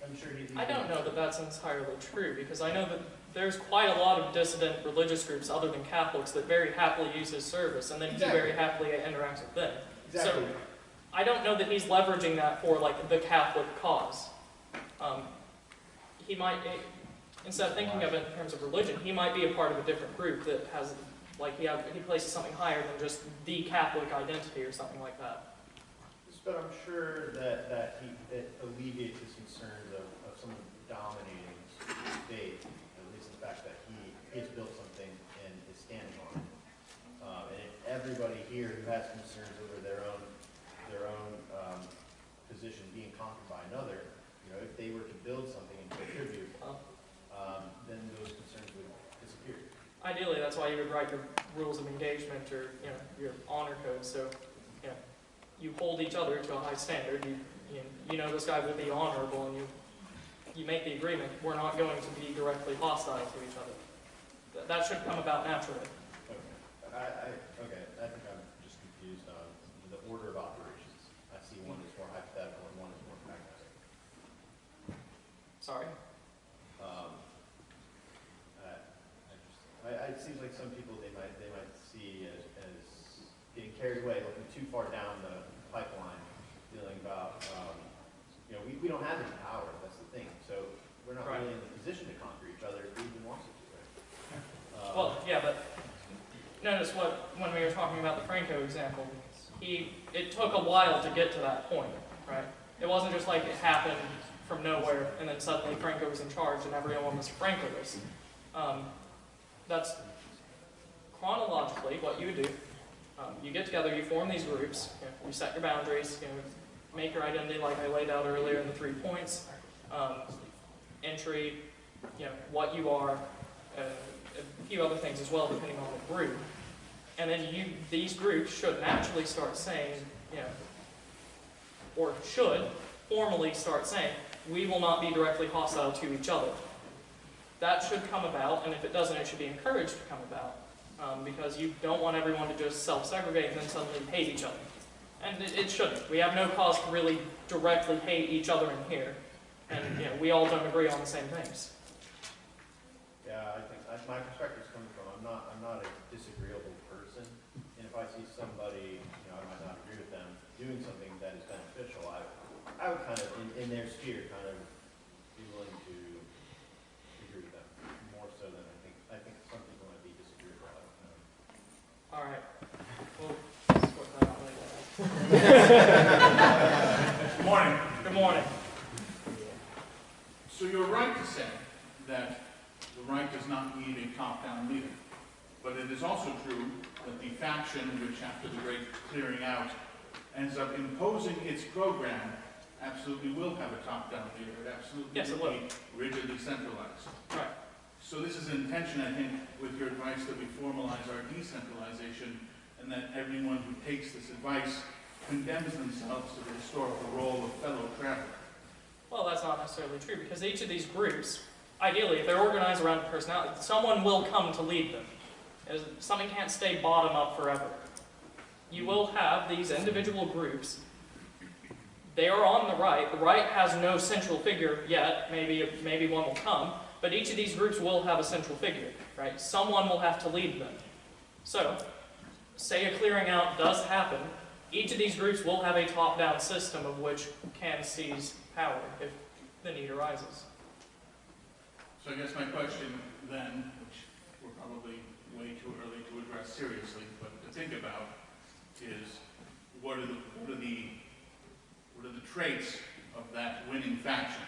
I'm sure I don't know that that's entirely true, because I know that there's quite a lot of dissident religious groups other than Catholics that very happily use his service, and then he very happily interacts with them. Exactly. So I don't know that he's leveraging that for like the Catholic cause. he might, instead of thinking of it in terms of religion, he might be a part of a different group that has, like, he places something higher than just the Catholic identity or something like that. But I'm sure that it alleviates his concerns of someone dominating faith, at least the fact that he has built something and is standing on it. And if everybody here who has concerns over their own position being conquered by another, if they were to build something and contribute, then those concerns would disappear. Ideally, that's why you would write your rules of engagement or your honor code. So, you hold each other to a high standard. You know this guy will be honorable, and you make the agreement. We're not going to be directly hostile to each other. That should come about naturally. Okay. I think I'm just confused on the order of operations. I see one is more hypothetical and one is more pragmatic. Sorry. It seems like some people they might see as getting carried away, looking too far down the pipeline, feeling about we don't have any power. That's the thing. So we're not really in the position to conquer each other if we even want to. Right? Well, yeah, but notice when we were talking about the Franco example, it took a while to get to that point, right? It wasn't just like it happened from nowhere and then suddenly Franco was in charge and everyone was Francoist. That's chronologically what you would do. You get together, you form these groups, you set your boundaries, make your identity like I laid out earlier in the 3 points, entry, what you are, a few other things as well depending on the group. And then these groups should naturally start saying, or should formally start saying, we will not be directly hostile to each other. That should come about, and if it doesn't, it should be encouraged to come about. Because you don't want everyone to just self-segregate and then suddenly hate each other. And it shouldn't. We have no cause to really directly hate each other in here. And we all don't agree on the same things. Yeah, I think my perspective is coming from I'm not a disagreeable person, and if I see somebody I might not agree with them doing something that is beneficial, I would kind of in their sphere kind of be willing to agree with them more so than I think some people might be disagreeable. I don't know. All right. Well, sort that out later. Good morning. Good morning. So you're right to say that the right does not need a top-down leader. But it is also true that the faction which, after the great clearing out, ends up imposing its program absolutely will have a top-down leader. It absolutely will be rigidly centralized. Right. So this is in tension, I think, with your advice that we formalize our decentralization and that everyone who takes this advice condemns themselves to the historical role of fellow traveler. Well, that's not necessarily true, because each of these groups, ideally, if they're organized around a personality, someone will come to lead them. Something can't stay bottom up forever. You will have these individual groups. They are on the right. The right has no central figure yet. Maybe one will come. But each of these groups will have a central figure, right? Someone will have to lead them. So, say a clearing out does happen, each of these groups will have a top-down system of which can seize power if the need arises. So I guess my question then, which we're probably way too early to address seriously, but to think about, is what are the traits of that winning faction?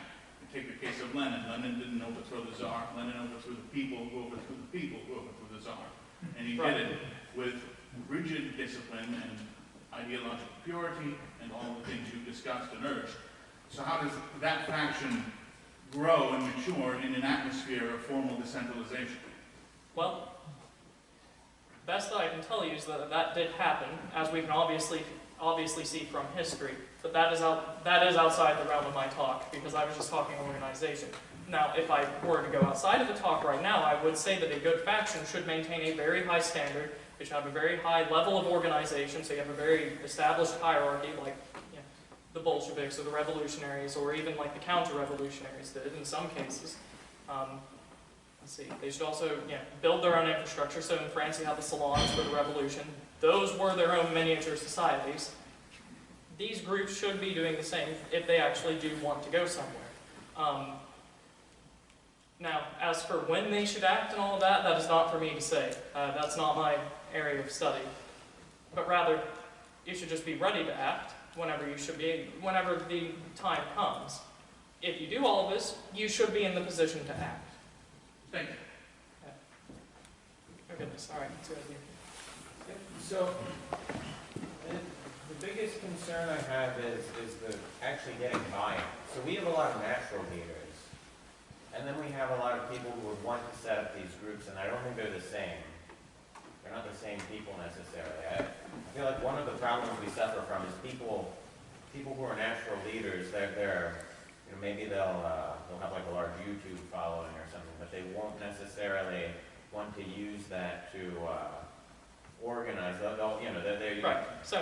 Take the case of Lenin. Lenin didn't overthrow the Tsar. Lenin overthrew the people who overthrew the people who overthrew the Tsar. And he did it with rigid discipline and ideological purity and all the things you've discussed and urged. So how does that faction grow and mature in an atmosphere of formal decentralization? Well, best that I can tell you is that did happen, as we can obviously see from history. But that is outside the realm of my talk, because I was just talking organization. Now, if I were to go outside of the talk right now, I would say that a good faction should maintain a very high standard. It should have a very high level of organization, so you have a very established hierarchy, like the Bolsheviks or the revolutionaries, or even like the counter-revolutionaries did in some cases. Let's see, they should also build their own infrastructure. So in France, you have the salons for the revolution. Those were their own miniature societies. These groups should be doing the same if they actually do want to go somewhere. Now, as for when they should act and all of that, that is not for me to say. That's not my area of study. But rather, you should just be ready to act whenever whenever the time comes. If you do all of this, you should be in the position to act. Thank you. Oh goodness, all right, let's go ahead. So, the biggest concern I have is the actually getting buy-in. So we have a lot of natural leaders, and then we have a lot of people who would want to set up these groups, and I don't think they're the same. They're not the same people necessarily. I feel like one of the problems we suffer from is people who are natural leaders. They're maybe they'll have like a large YouTube following or something, but they won't necessarily want to use that to organize. They're Right. So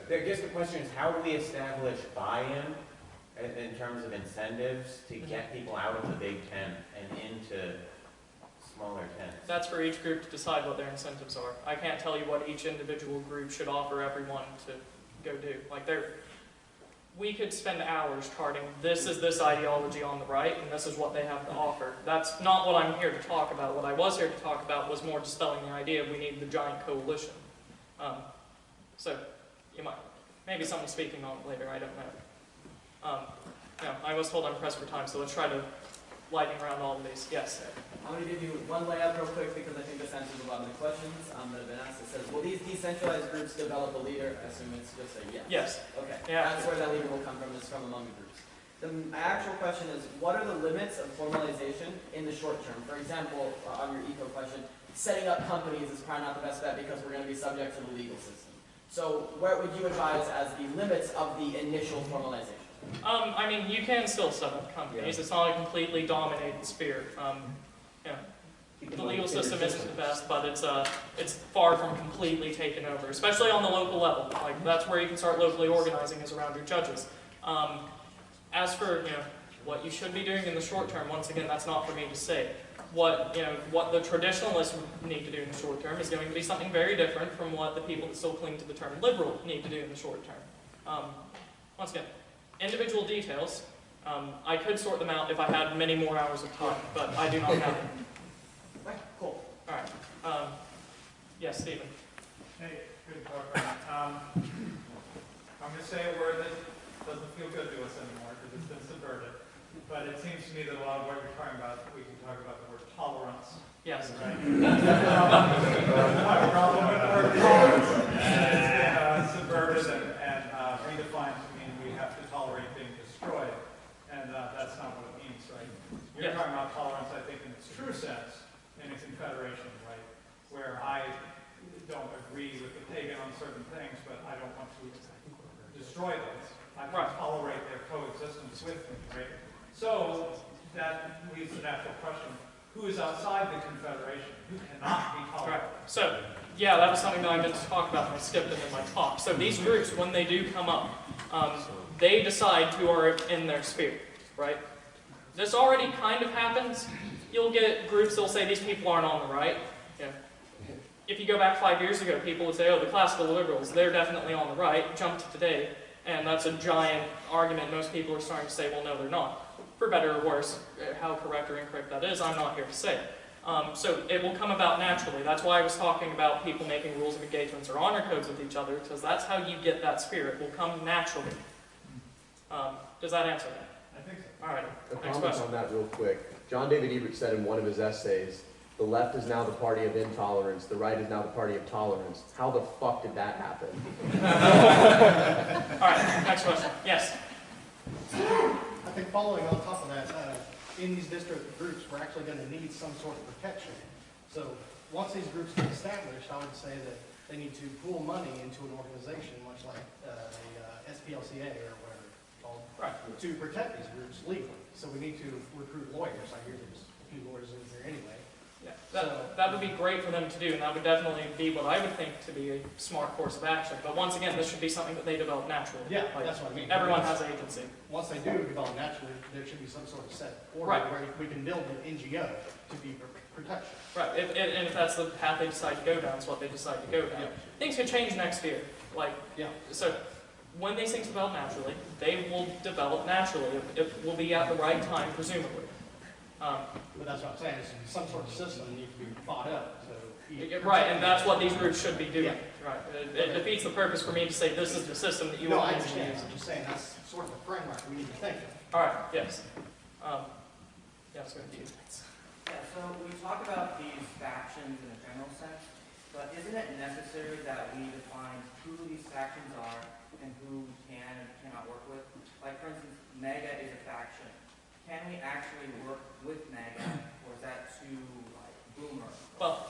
I guess the question is, how do we establish buy-in in terms of incentives to get people out of the big tent and into smaller tents? that's for each group to decide what their incentives are. I can't tell you what each individual group should offer everyone to go do. Like we could spend hours charting, this is this ideology on the right, and this is what they have to offer. That's not what I'm here to talk about. What I was here to talk about was more dispelling the idea we need the giant coalition. So, you might, maybe someone speaking on it later, I don't know. No, I was told I'm pressed for time, so let's try to lightning around all of these. Yes? I'm going to give you one layup real quick because I think this answers a lot of the questions that have been asked. It says, will these decentralized groups develop a leader? I assume it's just a yes. Yes. Okay. Yeah. That's where that leader will come from, is from among the groups. The actual question is, what are the limits of formalization in the short term? For example, on your eco question, setting up companies is probably not the best bet because we're going to be subject to the legal system. So where would you advise as the limits of the initial formalization? I mean, you can still set up companies. It's not a completely dominated sphere. The legal system isn't the best, but it's far from completely taken over, especially on the local level. Like that's where you can start locally organizing is around your judges. As for what you should be doing in the short term, once again, that's not for me to say. What the traditionalists need to do in the short term is going to be something very different from what the people that still cling to the term liberal need to do in the short term. Once again, individual details, I could sort them out if I had many more hours of time, but I do not have them. Right, cool. All right. Yes, Stephen. Hey, good talk. I'm going to say a word that doesn't feel good to us anymore because it's been subverted. But it seems to me that a lot of what you're talking about, we can talk about the word tolerance. Yes. Right? My problem with the word tolerance is it's been subverted and redefined to mean we have to tolerate being destroyed. And that's not what it means, right? You're talking about tolerance, I think, in its true sense, in a confederation, right? Where I don't agree with the pagan on certain things, but I don't want to destroy those. I can tolerate their coexistence with me, right? So that leaves the natural question, who is outside the confederation? Who cannot be tolerated? Right. So, yeah, that was something that I meant to talk about and I skipped it in my talk. So these groups, when they do come up, they decide who are in their sphere, right? This already kind of happens. You'll get groups that will say these people aren't on the right. If you go back 5 years ago, people would say, oh, the classical liberals, they're definitely on the right. Jump to today, and that's a giant argument. Most people are starting to say, well, no, they're not. For better or worse, how correct or incorrect that is, I'm not here to say. So it will come about naturally. That's why I was talking about people making rules of engagements or honor codes with each other, because that's how you get that spirit. It will come naturally. Does that answer that? I think so. All right. A Next comment question. on that real quick. John David Ebert said in one of his essays, the left is now the party of intolerance, the right is now the party of tolerance. How the fuck did that happen? All right, next question. Yes? I think following on top of that, in these district groups, we're actually going to need some sort of protection. So once these groups get established, I would say that they need to pool money into an organization, much like the SPLCA or whatever it's called, to protect these groups legally. So we need to recruit lawyers. I hear there's a few lawyers in there anyway. Yeah, that would be great for them to do, and that would definitely be what I would think to be a smart course of action. But once again, this should be something that they develop naturally. Yeah, that's what I mean. Everyone has agency. Once they do develop naturally, there should be some sort of set order where we can build an NGO to be protection. Right, and if that's the path they decide to go down, it's what they decide to go down. Yeah. Things could change next year. So when these things develop naturally, they will develop naturally. It will be at the right time, presumably. But that's what I'm saying, is some sort of system needs to be thought up, so. Right, and that's what these groups should be doing. Yeah. Right. It defeats the purpose for me to say this is the system that you No, want I to use. understand, I'm just saying, that's sort of the framework we need to think of. All right, yes. Yeah, it's going to be Yeah, so we talk about these factions in a general sense, but isn't it necessary that we define who these factions are and who we can and cannot work with? Like, for instance, MAGA is a faction. Can we actually work with MAGA, or is that too, like, boomer? Well,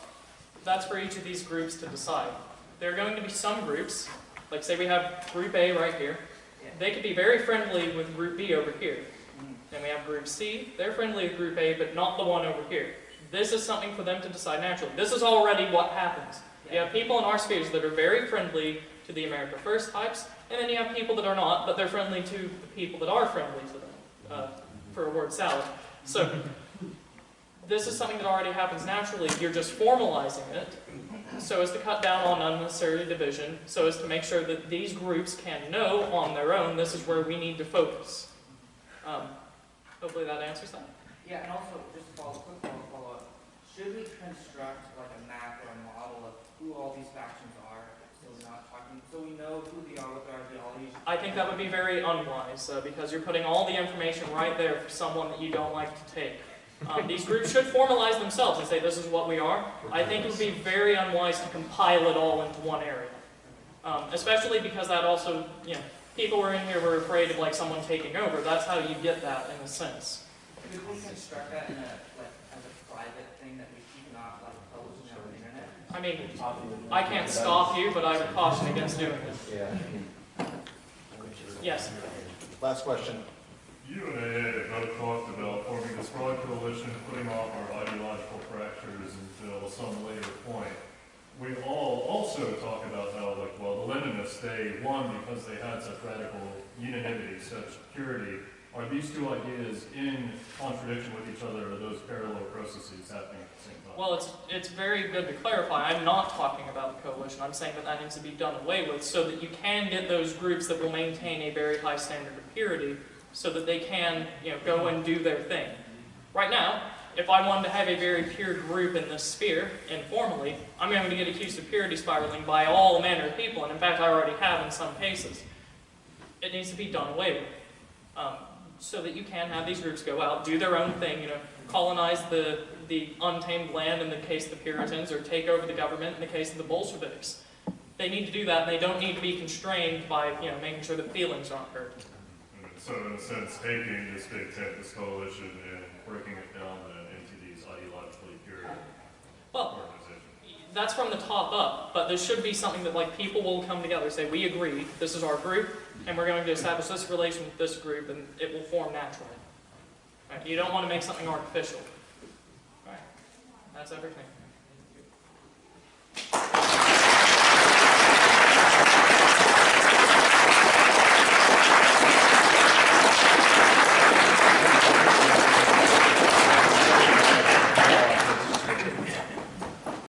that's for each of these groups to decide. There are going to be some groups, like say we have Group A right here. Yeah. They could be very friendly with Group B over here. Then we have Group C, they're friendly with Group A, but not the one over here. This is something for them to decide naturally. This is already what happens. You have people in our spheres that are very friendly to the America First types, and then you have people that are not, but they're friendly to the people that are friendly to them, for a word salad. So, this is something that already happens naturally. You're just formalizing it so as to cut down on unnecessary division, so as to make sure that these groups can know on their own this is where we need to focus. Hopefully that answers that. Yeah, and also, just a quick follow-up. Should we construct like a map or a model of who all these factions are, so we're not talking, so we know who they are, what their ideologies? I think that would be very unwise, because you're putting all the information right there for someone that you don't like to take. These groups should formalize themselves and say this is what we are. I think it would be very unwise to compile it all into one area. Especially because that also, people were in here were afraid of like someone taking over. That's how you get that in a sense. Could we construct that in a, like, as a private thing that we keep not like publishing on the internet? I mean, I can't stop you, but I would caution against doing it. Yes. Last question. You and AA both talked about forming this broad coalition, putting off our ideological fractures until some later point. We all also talk about how, like, well, the Leninists, they won because they had such radical unanimity, such purity. Are these two ideas in contradiction with each other, or are those parallel processes happening at the same time? Well, it's very good to clarify. I'm not talking about the coalition. I'm saying that needs to be done away with so that you can get those groups that will maintain a very high standard of purity so that they can, go and do their thing. Right now, if I wanted to have a very pure group in this sphere, informally, I'm going to get accused of purity spiraling by all manner of people, and in fact I already have in some cases. It needs to be done away with. So that you can have these groups go out, do their own thing, colonize the untamed land in the case of the Puritans, or take over the government in the case of the Bolsheviks. They need to do that, and they don't need to be constrained by, making sure that feelings aren't hurt. So in a sense, taking this big tent, this coalition, and breaking it down into these ideologically pure organizations. That's from the top up, but there should be something that like people will come together, say we agree, this is our group, and we're going to establish this relation with this group, and it will form naturally. Right? You don't want to make something artificial. Right. That's everything.